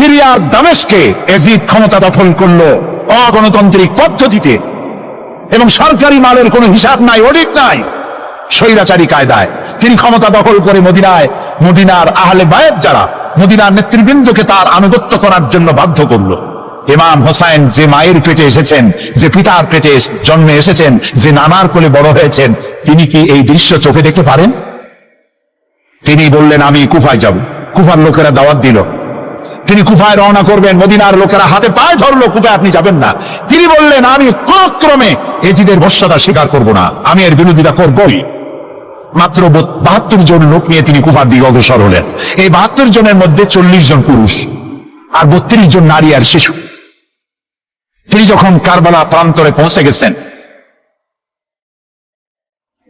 সিরিয়ার দামেস্কে এজিদ ক্ষমতা দখল করলো অগণতান্ত্রিক পদ্ধতিতে, এবং সরকারি মালের কোনো হিসাব নাই, অডিট নাই, স্বৈরাচারী কায়দায় তিনি ক্ষমতা দখল করে মদিনার আহলে বায়েত যারা মদিনার নেতৃবৃন্দকে তার আনুগত্য করার জন্য বাধ্য করলো। ইমাম হোসাইন যে মায়ের পেটে এসেছেন, যে পিতার পেটে জন্মে এসেছেন, যে নানার কোলে বড় হয়েছেন, তিনি কি এই দৃশ্য চোখে দেখতে পারেন? তিনি বললেন আমি কুফায় যাব। কুফার লোকেরা দাওয়াত দিল, তিনি কুফায় রওনা করবেন। মদিনার লোকেরা হাতে পায়ে ধরলো, কুফায় আপনি যাবেন না। তিনি বললেন আমি কোন ক্রমে এজিদের বর্ষতা স্বীকার করব না, আমি এর বিরোধিতা করবই। মাত্র 72 জন লোক নিয়ে তিনি কুফার দিকে অগ্রসর হলেন। এই 72 জনের মধ্যে 40 জন পুরুষ আর 32 জন নারী আর শিশু। তিনি যখন কারবালা প্রান্তরে পৌঁছে গেছেন,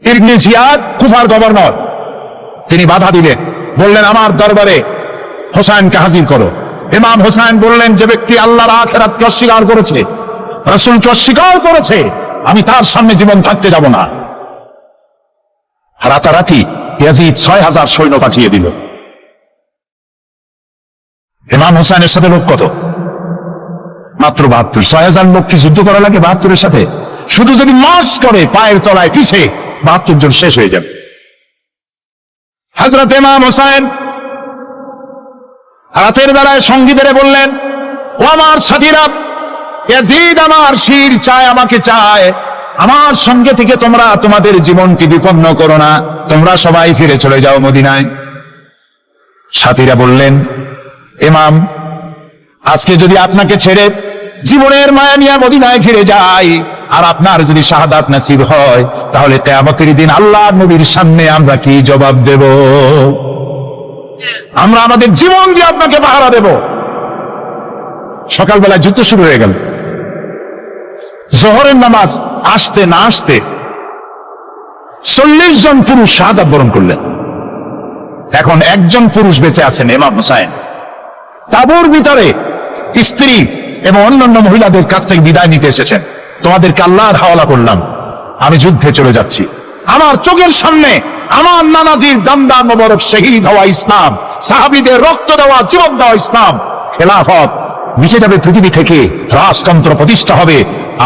ইবনে জিয়াদ কুফার গভর্নর, তিনি বাধা দিলেন, বললেন আমার দরবারে হোসাইনকে হাজির করো। ইমাম হোসাইন বললেন যে ব্যক্তি আল্লাহর আখিরাতকে অস্বীকার করেছে, রাসূলকে অস্বীকার করেছে, আমি তার সামনে জীবন থাকতে যাব না। রাতারাতি ইয়াজিদ 6000 সৈন্য পাঠিয়ে দিল। ইমাম হোসাইনের সাথে লোক কত? মাত্র 72। 6000 লোক কি যুদ্ধ করা লাগে 72-এর সাথে? শুধু যদি মার্চ করে পায়ের তলায় পিছে 72 জন শেষ হয়ে যাবে। হযরত ইমাম হোসাইন রাতের বেলায় সঙ্গীদের বললেন, ও আমার সাথীরা, ইয়াজিদ আমার শির চায়, আমাকে চায়, আমার সঙ্গে থেকে তোমরা তোমাদের জীবনকে বিপন্ন করো না, তোমরা সবাই ফিরে চলে যাও মদিনায়। সাথীরা বললেন, ইমাম আজকে যদি আপনাকে ছেড়ে জীবনের মায়া নিয়ে মদিনায় ফিরে যাই, আর আপনার যদি শাহাদাত নসিব হয়, তাহলে কিয়ামতের দিন আল্লাহর নবীর সামনে আমরা কি জবাব দেব? আমরা আমাদের জীবন দিয়ে আপনাকে পাহারা দেব। সকালবেলা যুদ্ধ শুরু হয়ে গেল। জোহরের নামাজ আসতে না আসতে 40 জন পুরুষ শাহাদাত বরণ করলেন। এখন একজন পুরুষ বেঁচে আছেন, ইমাম হোসাইন। তাঁবুর ভিতরে স্ত্রী এবং অন্যান্য মহিলাদের কাছ থেকে বিদায় নিতে এসেছেন। তোমাদেরকে আল্লাহর হাওয়ালা করলাম, আমি যুদ্ধে চলে যাচ্ছি। আমার চোখের সামনে আমার নানাজির দামদার মোবারক শহীদ হওয়া ইসলাম, সাহাবীদের রক্ত দেওয়া, জীবন দেওয়া ইসলাম, খেলাফত মিটে যাবে পৃথিবী থেকে, রাজতন্ত্র প্রতিষ্ঠা হবে,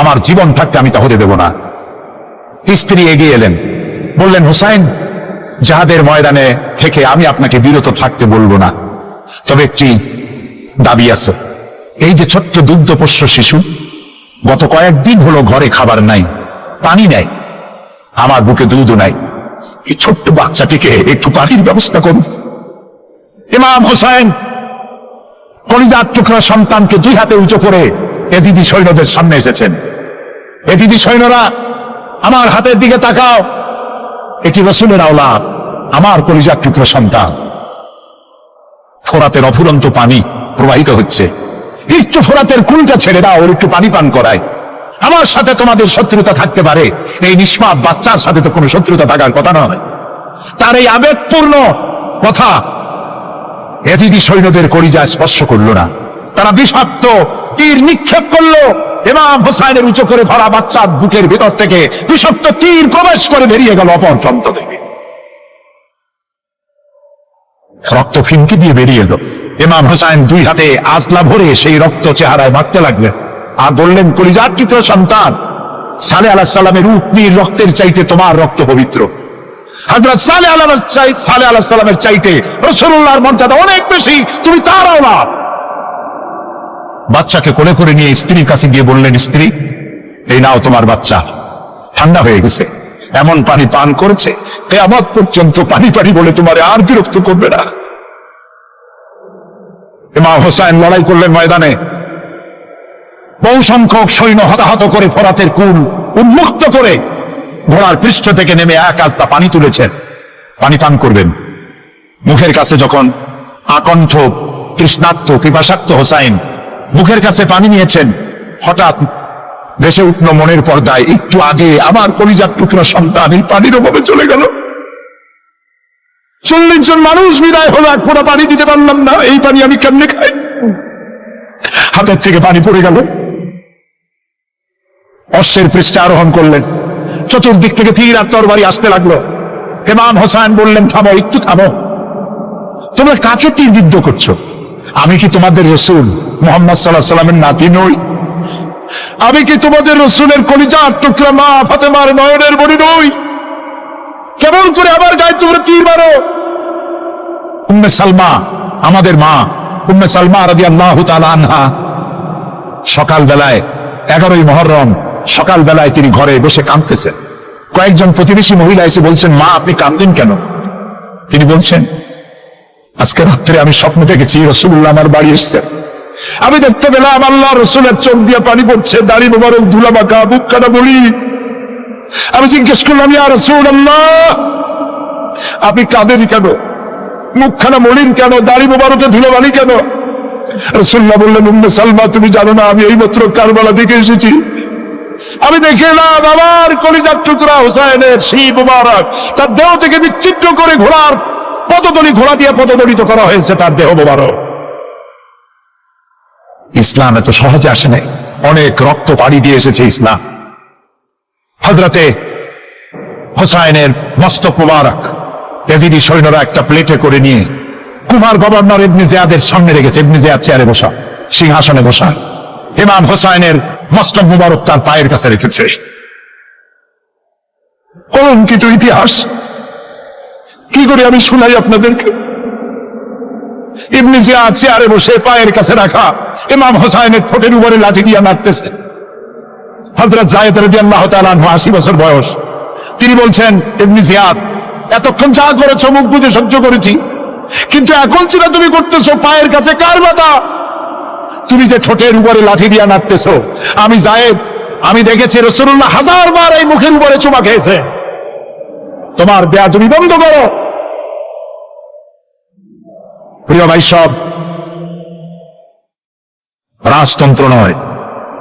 আমার জীবন থাকতে আমি তা হতে দেব না। স্ত্রী এগিয়ে এলেন, বললেন, হোসাইন জাহাদের ময়দানে থেকে আমি আপনাকে বিরত থাকতে বলবো না, তবে একটি দাবি আছে। এই যে ছোট্ট দুগ্ধপোষ্য শিশু, গত কয়েকদিন হলো ঘরে খাবার নাই, পানি নাই, আমার বুকে দুধও নাই, এই ছোট্ট বাচ্চাটিকে একটু পানির ব্যবস্থা করুন। ইমাম হোসাইন কলিজার টুকরা সন্তানকে 2 হাতে উঁচু করে এজিদি সৈন্যদের সামনে এসেছেন। এজিদি সৈন্যরা, আমার হাতের দিকে তাকাও, এটি রাসূলের আওলাদ, আমার কলিজার টুকরা সন্তান। ফোরাতের অফুরন্ত পানি প্রবাহিত হচ্ছে, একটু ফোরাতের কুলটা ছেড়ে দাও, ওর একটু পানি পান করায়। আমার সাথে তোমাদের শত্রুতা থাকতে পারে, এই নিষ্পাপ বাচ্চার সাথে তো কোনো শত্রুতা থাকার কথা নয়। তার এই আবেগপূর্ণ কথা এজিদি সৈন্যদের কলিজায় স্পর্শ করলো না। তারা বিষাক্ত তীর নিক্ষেপ করলো। ইমাম হোসাইনের উঁচু করে ধরা বাচ্চার বুকের ভিতর থেকে বিষাক্ত তীর প্রবেশ করে বেরিয়ে গেল অপর প্রান্ত থেকে, রক্ত ফিনকি দিয়ে বেরিয়ে এলো। ইমাম হোসাইন 2 হাতে আজলা ভরে সেই রক্ত চেহারায় মাখতে লাগলেন আর বললেন, কলিজার টুকরা সন্তান, সালেহ আলাইহিস সালামের উটনীর রক্তের চাইতে তোমার রক্ত পবিত্র। হযরত সালেহ আলাইহিস সালামের চাইতে রাসূলুল্লাহর মর্যাদা অনেক বেশি, তুমি তার আওলাদ। বাচ্চাকে কোলে করে নিয়ে স্ত্রীর কাছে গিয়ে বললেন, স্ত্রী এই নাও তোমার বাচ্চা, ঠান্ডা হয়ে গেছে, এমন পানি পান করেছে কিয়ামত পর্যন্ত পানি পানি বলে তোমারে আর বিরক্ত করবে না। ইমাম হোসাইন লড়াই করলেন ময়দানে, বহু সংখ্যক সৈন্য হতাহত করে ফোরাতের কুল উন্মুক্ত করে ঘোড়ার পৃষ্ঠ থেকে নেমে 1 আস্তা পানি তুলেছেন, পানি পান করবেন। মুখের কাছে যখন আকণ্ঠ তৃষ্ণার্ত পিপাসার্ত হোসাইন মুখের কাছে পানি নিয়েছেন, হঠাৎ ভেসে উঠল মনের পর্দায়, একটু আগে আমার কলিজার টুকরা সন্তান এই পানির অভাবে চলে গেল। 40 জন মানুষ বিদায় হলো, 1 ফোঁটা পানি দিতে পারলাম না, এই পানি আমি কেমনে খাই? হাতের থেকে পানি পড়ে গেল। অশ্বের পৃষ্ঠে আরোহণ করলেন, চতুর্দিক থেকে তীর আর তরবারি আসতে লাগলো। ইমাম হোসাইন বললেন, থামো, একটু থামো, তোমরা কাকে তীর বিদ্ধ করছো? আমি কি তোমাদের রসুল মুহাম্মদ সাল্লাল্লাহু আলাইহি সাল্লামের নাতি নই? আমি কি তোমাদের রসুলের কলিজার টুকরা মা ফাতেমার নয়নের মণি নই? কেমন করে আমার গায়ে তোমরা তীর মারো? উম্মে সালমা, আমাদের মা উম্মে সালমা রাদিয়াল্লাহু তাআলা আনহা, সকালবেলায় 11ই মুহররম সকালবেলায় তিনি ঘরে বসে কাঁদতেছেন। কয়েকজন প্রতিবেশী মহিলা এসে বলছেন, মা আপনি কাঁদেন কেন? তিনি বলছেন, আজকে রাত্রে আমি স্বপ্ন দেখেছি রাসূলুল্লাহ আমার বাড়ি এসেছেন। আমি দেখতে পেলাম আল্লাহ রসুলের চোখ দিয়ে পানি পড়ছে, দাড়ি মোবারক ধুলা মাখা, বুক কাটা বলি। আমি জিজ্ঞেস করলাম, ইয়া রাসূলুল্লাহ আপনি কাঁদেন কেন? মুখখানা মলিন কেন? দাড়ি মোবারকে ধুলোবালি কেন? রাসূলুল্লাহ বললেন, উম্মে সালমা তুমি জানো না আমি এইমাত্র কারবালা থেকে এসেছি। আমি দেখে এলাম আমার কলিজার টুকরা হুসাইনের শির মোবারক তার দেহ থেকে বিচ্ছিন্ন করে ঘোড়ার পদতলি, ঘোড়া দিয়ে পদদলিত করা হয়েছে তার দেহ মোবারক। ইসলাম এত সহজে আসে নাই, অনেক রক্ত পাড়ি দিয়ে এসেছে ইসলাম। হযরতে হুসাইনের মস্তক মোবারক ইয়াজিদি সৈন্যরা একটা প্লেটে করে নিয়ে কুফার গভর্নর ইবনে জিয়াদের সামনে রেখেছে। ইবনে জিয়াদ চেয়ারে বসা, সিংহাসনে বসা, ইমাম হুসাইনের মস্তক মোবারক তার পায়ের কাছে রেখেছে। কলঙ্কিত ইতিহাস, কি করে আমি শুনাই আপনাদেরকে? ইবনে জিয়াদ চেয়ারে বসে পায়ের কাছে রাখা ইমাম হুসাইনের ঠোঁটের উপরে লাঠি দিয়ে নাড়তেছে। হযরত যায়েদ রাদিয়াল্লাহু তাআলা আনহু 80 বছর বয়স। তিনি বলছেন, ইবনে জিয়াদ এতক্ষণ যা করেছো মুখ বুজে সহ্য করেছি, কিন্তু এখন যেটা তুমি করতেছো পায়ের কাছে কার বাধা? তুমি যে ঠোঁটের উপরে লাঠি দিয়ে নাড়তেছো, আমি যায়েদ আমি দেখেছি রাসূলুল্লাহ 1000 বার এই মুখের উপরে চুমা খেয়েছে। তোমার বেয়াদবি বন্ধ করো। প্রিয় ভাই সব, রাজতন্ত্র নয়,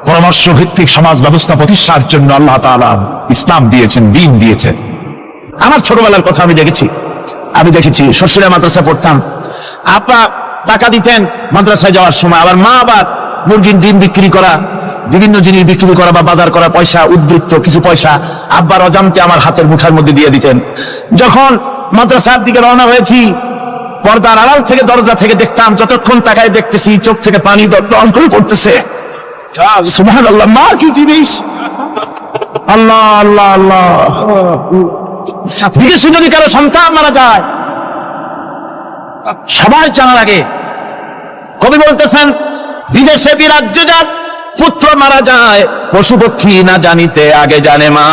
পরামর্শ ভিত্তিক সমাজ ব্যবস্থা প্রতিষ্ঠার জন্য আল্লাহ তাআলা ইসলাম দিয়েছেন, দ্বীন দিয়েছেন। আমার ছোটবেলার কথা আমি দেখেছি শ্বশুরের মাদ্রাসা পড়তাম। আপা টাকা দিতেন মাদ্রাসায় যাওয়ার সময়, আবার মা আবার মুরগির ডিম বিক্রি করা, বিভিন্ন জিনিস বিক্রি করা বা বাজার করা পয়সা, উদ্বৃত্ত কিছু পয়সা আব্বার অজান্তে আমার হাতের মুঠার মধ্যে দিয়ে দিতেন। যখন মাদ্রাসার দিকে রওনা হয়েছি, পর্দার আড়াল থেকে দরজা থেকে দেখতাম, যতক্ষণ তাকায় দেখতেছি চোখ থেকে পানি দল করে পড়তেছে। সুবহানাল্লাহ, মা কি জিনিস! আল্লাহ আল্লাহ আল্লাহ। বিদেশে যদি কারো সন্তান মারা যায় সবার জানার আগে কবি বলতেছেন, বিদেশে বিরাজ্য যার পুত্র মারা যায়, পশু পক্ষী না জানিতে আগে জানে মা।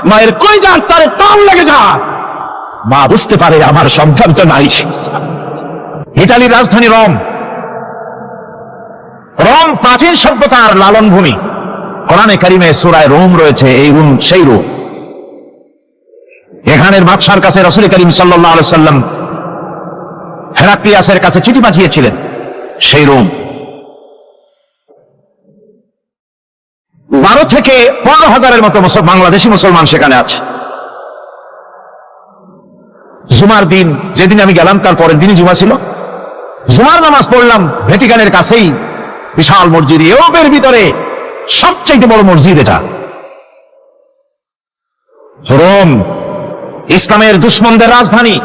মায়ের কই যান তার টান লেগে যায়, মা বুঝতে পারে আমার সন্তান তো নাই। ইতালির রাজধানী রোম। রোম প্রাচীন সভ্যতার লালন ভূমি। কোরআনে কারিমে সূরায় রোম রয়েছে, এই রোম সেই রোম। এখানের বাদশার কাছে রাসূল করিম সাল্লাল্লাহু আলাইহি সাল্লাম হেরাক্লিয়াসের কাছে চিঠি পাঠিয়েছিলেন, সেই রোম। 12 থেকে 15,000-এর মতো বাংলাদেশি মুসলমান সেখানে আছে। জুমার দিন, যেদিন আমি গেলাম তার পরের দিনই জুমা ছিল, জুমার নামাজ পড়লাম ভ্যাটিকানের কাছেই বিশাল মসজিদ, ইউরোপের ভিতরে সবচেয়ে বড় মসজিদ এটা। রোম ইসলামের দুশমনদের রাজধানী।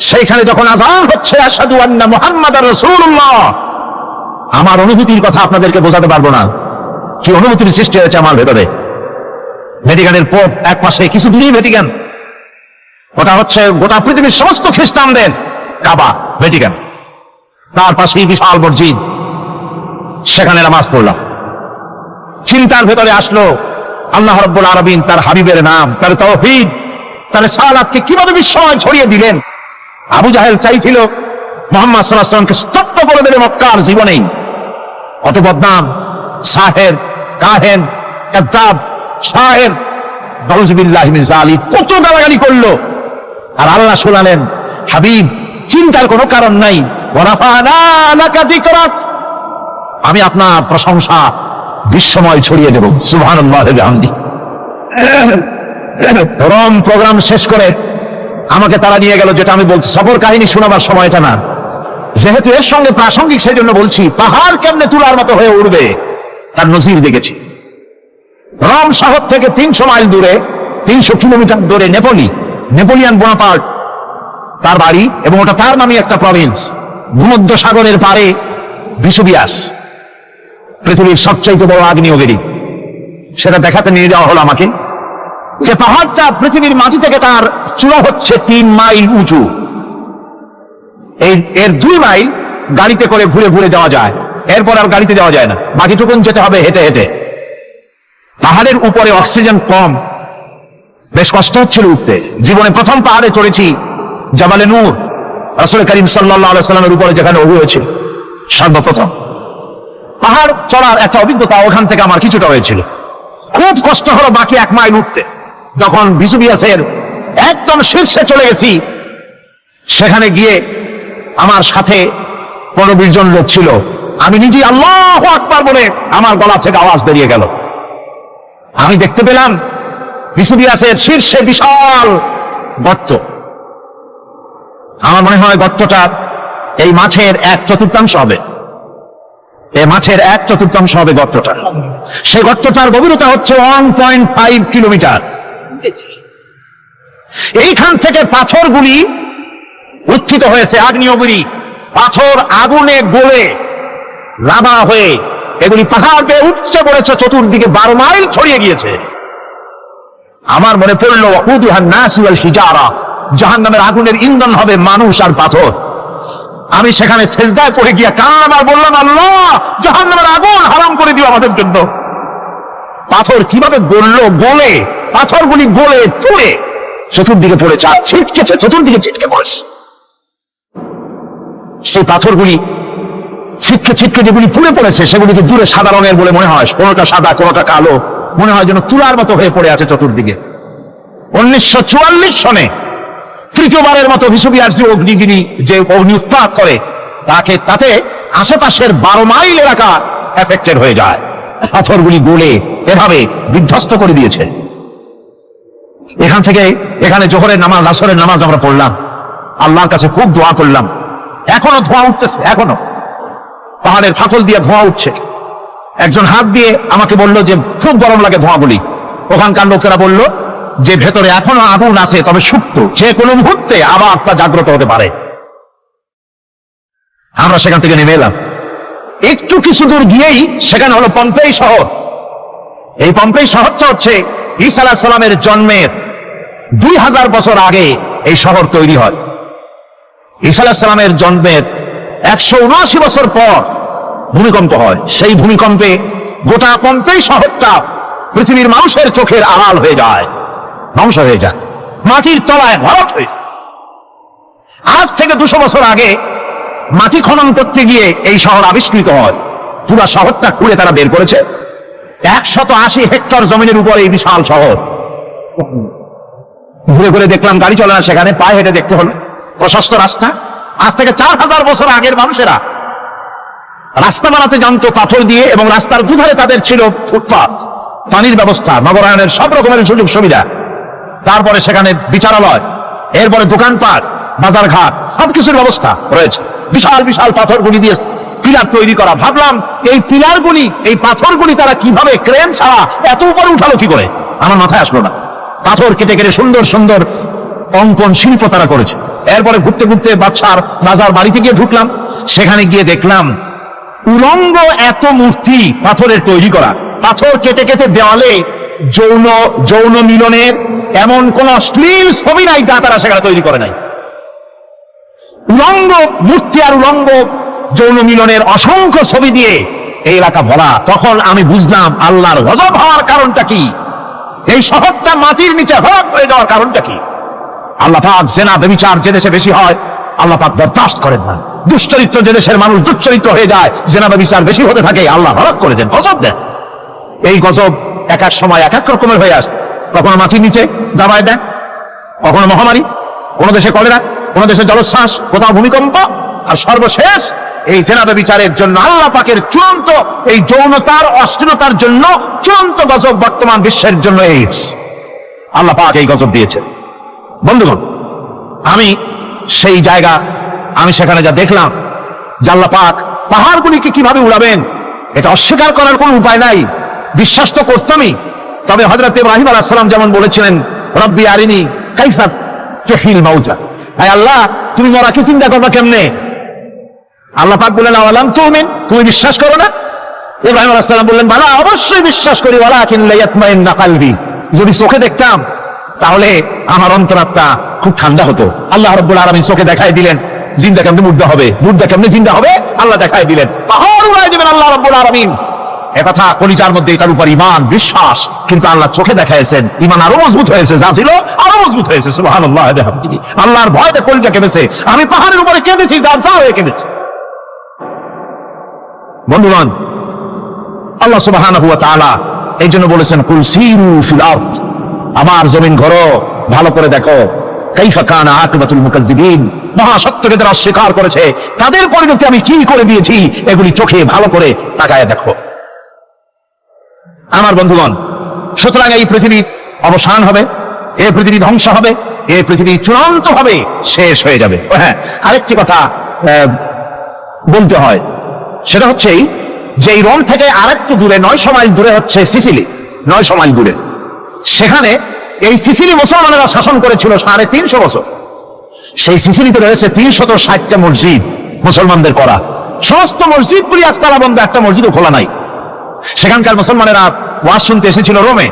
সেইখানে যখন আযান হচ্ছে আশহাদু আন্না মুহাম্মাদার রাসূলুল্লাহ, আমার অনুভূতির কথা আপনাদেরকে বোঝাতে পারবো না, কি অনুভূতির সৃষ্টি হয়েছে আমার ভেতরে। ভ্যাটিকানের পোপ এক পাশে, কিছু দূরেই ভ্যাটিকান, ওটা হচ্ছে গোটা পৃথিবীর সমস্ত খ্রিস্টানদের কাবা, ভ্যাটিকান। তার পাশেই বিশাল মসজিদ, সেখানে নামাজ পড়লাম। চিন্তার ভেতরে আসলো আল্লাহ রাব্বুল আলামিন তার হাবিবের নাম, তার তাওহীদ, তার সালাতকে কিভাবে বিস্ময় ছড়িয়ে দিলেন। আবু জাহেল চাইছিল মুহাম্মদ সাল্লাল্লাহু আলাইহি ওয়াসাল্লামকে স্তব্ধ করে দেবে মক্কার জীবনেই। অত বদনাম, সাহের, কাহেন, কাযযাব, শায়ের, নাউযুবিল্লাহি মিন যালিক, কত গালাগালি করলো। আর আল্লাহ শোনালেন, হাবিব চিন্তার কোনো কারণ নাই, ওয়া রাফা'না লাকা যিকরাক, আমি আপনার প্রশংসা বিশ্বময় ছড়িয়ে দেব। সুবহানাল্লাহি ওয়া বিহামদিহি। রোম প্রোগ্রাম শেষ করে আমাকে তারা নিয়ে গেল, যেটা আমি বলছি সফর কাহিনী শোনাবার সময়টা না, যেহেতু এর সঙ্গে প্রাসঙ্গিক সেই জন্য বলছি। পাহাড় কেমনে তুলার মতো হয়ে উঠবে তার নজির দেখেছি। রোম শহর থেকে 300 মাইল দূরে, 300 কিলোমিটার দূরে নেপোলিয়ান বোনাপার্ট তার বাড়ি, এবং ওটা তার নামে একটা প্রভিন্স। ভূমধ্য সাগরের পারে ভিসুভিয়াস, পৃথিবীর সবচাইতে বড় আগ্নেয়গিরি, সেটা দেখাতে নিয়ে যাওয়া হলো আমাকে। যে পাহাড়টা পৃথিবীর মাটি থেকে তার চূড়া হচ্ছে 3 মাইল উঁচু, এর 2 মাইল গাড়িতে করে ঘুরে ঘুরে যাওয়া যায়, এরপর আর গাড়িতে যাওয়া যায় না, বাকিটুকুন যেতে হবে হেঁটে হেঁটে। পাহাড়ের উপরে অক্সিজেন কম, বেশ কষ্ট হচ্ছিল উঠতে। জীবনে প্রথম পাহাড়ে চড়েছি জাবালে নূর, রাসূল করিম সাল্লাল্লাহু আলাইহি সাল্লামের উপরে যেখানে ওহী হয়েছিল সর্বপ্রথম। পাহাড় চড়ার একটা অভিজ্ঞতা ওখান থেকে আমার কিছুটা হয়েছিল। খুব কষ্ট হলো বাকি 1 মাইল উঠতে। যখন ভিসুভিয়াসের একদম শীর্ষে চলে গেছি, সেখানে গিয়ে আমার সাথে 15-20 জন লোক ছিল। আমি নিজে আল্লাহু আকবার বলে আমার গলা থেকে আওয়াজ বেরিয়ে গেল। আমি দেখতে পেলাম ভিসুভিয়াসের শীর্ষে বিশাল গর্ত। আমার মনে হয় গর্তটা এই মাছের 1/4 হবে, এই মাছের 1/4 হবে গর্তটা। সেই গর্তটার গভীরতা হচ্ছে 1.5 কিলোমিটার। এইখান থেকে পাথরগুলি উত্থিত হয়েছে, আগ্নেয়গিরি পাথর আগুনে গলে লাভা হয়ে এগুলি পাহাড় বেয়ে উঠছে পড়েছে, চতুর্দিকে 12 মাইল ছড়িয়ে গিয়েছে। আমার মনে পড়ল ওয়াকুদুহান নাস ওয়াল হিজারা, জাহান্নামের আগুনের ইন্ধন হবে মানুষ আর পাথর। আমি সেখানে সেজদায় পড়ে গিয়ে কান্নাম আর বললাম, আল্লাহ জাহান্নামের আগুন হারাম করে দিও আমাদের জন্য। পাথর কিভাবে গললো, গলে পাথরগুলি গলে পুড়ে চতুর্দিকে পড়েছে, আর ছিটকেছে, চতুর্দিকে ছিটকে পড়েছে। সেই পাথরগুলি ছিটকে ছিটকে যেগুলি পুড়ে পড়েছে সেগুলিকে দূরে সাদা রঙের বলে মনে হয়, কোনোটা সাদা কোনোটা কালো, মনে হয় যেন তুলার মতো হয়ে পড়ে আছে চতুর্দিকে। 1944 সনে তৃতীয়বারের মতো ভিসুভিয়াস যে অগ্নিগিরি যে অগ্নি উৎপাত করে তাতে আশেপাশের 12 মাইল এলাকা এফেক্টেড হয়ে যায়। পাথরগুলি গলে এভাবে বিধ্বস্ত করে দিয়েছে। এখান থেকে এখানে জোহরের নামাজ, আসরের নামাজ আমরা পড়লাম, আল্লাহর কাছে খুব দোয়া করলাম। এখনো ধোঁয়া উঠতেছে, এখনো পাহাড়ের ফাটল দিয়ে ধোঁয়া উঠছে। একজন হাত দিয়ে আমাকে বলল যে খুব গরম লাগে ধোঁয়াগুলি। ওখানকার লোকেরা বলল যে ভেতরে এখনো আগুন আছে, তবে সুপ্ত, যে কোনো মুহূর্তে আবার তা জাগ্রত হতে পারে। আমরা সেখান থেকে নেমে এলাম। একটু কিছু দূর গিয়েই সেখানে হলো পম্পেই শহর। এই পম্পেই শহরটা হচ্ছে ঈসা আলাইহিস সালামের জন্মের 2000 বছর আগে এই শহর তৈরি হয়। ঈসা আলাইহিস সালামের জন্মের 179 বছর পর ভূমিকম্প হয়। সেই ভূমিকম্পে গোটা পম্পেই শহরটা পৃথিবীর মানুষের চোখের আড়াল হয়ে যায়, ধ্বংস হয়ে যায়, মাটির তলায় ভরাট হয়ে। আজ থেকে 200 বছর আগে মাটি খনন করতে গিয়ে এই শহর আবিষ্কৃত হয়। পুরো শহরটা খুঁড়ে তারা বের করেছে। 180 হেক্টর জমিনের উপর এই বিশাল শহর। ঘুরে ঘুরে দেখলাম, গাড়ি চলে না সেখানে, পায়ে হেঁটে দেখতে হলো। প্রশস্ত রাস্তা। আজ থেকে 4000 বছর আগের মানুষেরা রাস্তা বানাতে জানতো পাথর দিয়ে, এবং রাস্তার দুধারে তাদের ছিল ফুটপাত, পানির ব্যবস্থা, নগরায়নের সব রকমের সুযোগ সুবিধা। তারপরে সেখানে বিচারালয়, এরপরে দোকানপাট, বাজার ঘাট, সবকিছুর ব্যবস্থা রয়েছে। বিশাল বিশাল পাথরগুলি দিয়ে পিলার তৈরি করা। ভাবলাম এই পিলারগুলি, এই পাথরগুলি তারা কিভাবে ক্রেন ছাড়া এত উপরে উঠালো কি করে, আমার মাথায় আসলো না। পাথর কেটে কেটে সুন্দর সুন্দর অঙ্কন শিল্প তারা করেছে। এরপরে ঘুরতে ঘুরতে বাদশার রাজার বাড়িতে গিয়ে ঢুকলাম। সেখানে গিয়ে দেখলাম উলঙ্গ এত মূর্তি পাথরের তৈরি করা। পাথর কেটে কেটে দেওয়ালে যৌন মিলনের এমন কোন অশ্লীল ছবি নাই যা তারা সেখানে তৈরি করে নাই। উলঙ্গ মূর্তি আর উলঙ্গ যৌন মিলনের অসংখ্য ছবি দিয়ে এই এলাকা ভরা। তখন আমি বুঝলাম আল্লাহর গজব হওয়ার কারণটা কি, এই শহরটা মাটির নিচে হরক হয়ে যাওয়ার কারণটা কি। আল্লাহ পাক জেনা ব্যভিচার যে দেশে বেশি হয় আল্লাহ পাক বরদাস্ত করেন না। দুশ্চরিত্র যে দেশের মানুষ দুশ্চরিত্র হয়ে যায়, জেনা ব্যভিচার বেশি হতে থাকে, আল্লাহ হরক করে দেন, গজব দেন। এই গজব এক এক সময় এক এক রকমের হয়ে আসে। কখনো মাটির নিচে দাবায় দেয়, কখনো মহামারী, কোনো দেশে কলেরা, কোনো দেশে জলোচ্ছ্বাস, কোথাও ভূমিকম্প, আর সর্বশেষ এই জেনা ব্যভিচারের জন্য আল্লাহ পাকের চূড়ান্ত, এই যৌনতার অশ্লীলতার জন্য চূড়ান্ত গজব বর্তমান বিশ্বের জন্য এইডস। আল্লাহ পাক এই গজব দিয়েছেন। বন্ধুগণ, আমি সেই জায়গা, আমি সেখানে যা দেখলাম, আল্লাহ পাক পাহাড়গুলিকে কিভাবে উড়াবেন এটা অস্বীকার করার কোনো উপায় নাই, বিশ্বাস তো করতামই। তবে হযরত ইব্রাহিম আলাইহিস সালাম যেমন বলেছিলেন, রব্বি আরিনি কাইফা তুহিল মাউতা, হে আল্লাহ তুমি মরাকে চিন্তা করবা কেমনে, আল্লাহ পাক বললেন আওয়ালাম তুমিন, তুমি বিশ্বাস করো না? ইব্রাহিম আলাইহিস সালাম বললেন বালা, অবশ্যই বিশ্বাস করি, ওয়ালাকিন লিয়াতমাইন্না কলবি, যদি চোখে দেখতাম তাহলে আমার অন্তরাত্মা খুব ঠান্ডা হতো। আল্লাহ রাব্বুল আলামিন চোখে দেখাই দিলেন জিন্দা কেমনে মুর্দা হবে, মুর্দা কেমনে জিন্দা হবে, আল্লাহ দেখাই দিলেন, পাহাড় উড়াই দিবেন আল্লাহ রাব্বুল আলামিন। একথা কলিজার মধ্যে এটার উপর ঈমান বিশ্বাস, কিন্তু আল্লাহ চোখে দেখাইছেন, ঈমান আরো মজবুত হয়েছে, যা ছিল আরো মজবুত হয়েছে। সুবহানাল্লাহ, আল্লাহর ভয়তে কলিজা কেঁদেছে। আমি পাহাড়ের উপরে কেঁদেছি, যা হয়ে কেঁদেছি। বন্ধুগণ, আল্লাহ সুবহানাহু ওয়া তাআলা এই জন্য বলেছেন কুল সিরু ফিল আরদ, আমার জমিন ঘোরো, ভালো করে দেখো, কাইফা কানা আকিবাতুল মুকাজ্জিবিন, মহাসত্যকে যারা অস্বীকার করেছে তাদের পরিণতি আমি কি করে দিয়েছি, এগুলি চোখে ভালো করে তাকায় দেখো। আমার বন্ধুগণ, সুতরাং এই পৃথিবীর অবসান হবে, এই পৃথিবী ধ্বংস হবে, এই পৃথিবী চূড়ান্ত হবে, শেষ হয়ে যাবে। হ্যাঁ, আরেকটি কথা বলতে হয়, সেটা হচ্ছে যে এই রোম থেকে আরেকটু দূরে 900 মাইল দূরে হচ্ছে সিসিলি, 900 মাইল দূরে। সেখানে এই সিসিলি মুসলমানেরা শাসন করেছিল 350 বছর। সেই সিসিলিতে রয়েছে 360টা মসজিদ মুসলমানদের করা। সমস্ত মসজিদগুলি আজ তালা বন্ধ, একটা মসজিদও খোলা নাই। সেখানকার মুসলমানেরা ওয়াজ শুনতে এসেছিল রোমে।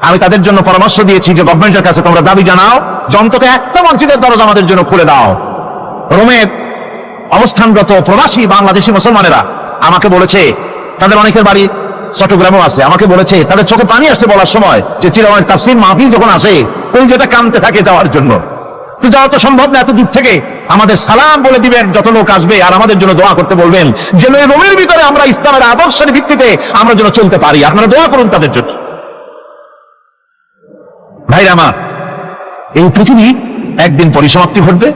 আমি তাদের জন্য পরামর্শ দিয়েছি যে গভর্নমেন্টের কাছে তোমরা দাবি জানাও যে অন্তত একটা মসজিদের দরজা আমাদের জন্য খুলে দাও। রোমে অবস্থানরত প্রবাসী বাংলাদেশি মুসলমানেরা আমাকে বলেছে, তাদের অনেকের বাড়ি চট্টগ্রামও আছে, আমাকে বলেছে তাদের চোখে পানি আসছে বলার সময় যে চিরাওয়ার তাফসীর মাহফিল যখন আসে কোন যেটা কামতে থাকে যাওয়ার জন্য। তো যাওয়া তো সম্ভব না এত দূর থেকে, আমাদের সালাম বলে দিবেন যত লোক আসবে, আর আমাদের জন্য দোয়া করতে বলবেন যেন এই রোমের ভিতরে আমরা ইসলামের আদর্শের ভিত্তিতে আমরা যেন চলতে পারি। আপনারা দোয়া করুন তাদের জন্য। ভাইরা আমার, এই পৃথিবী একদিন পরিসমাপ্তি ঘটবে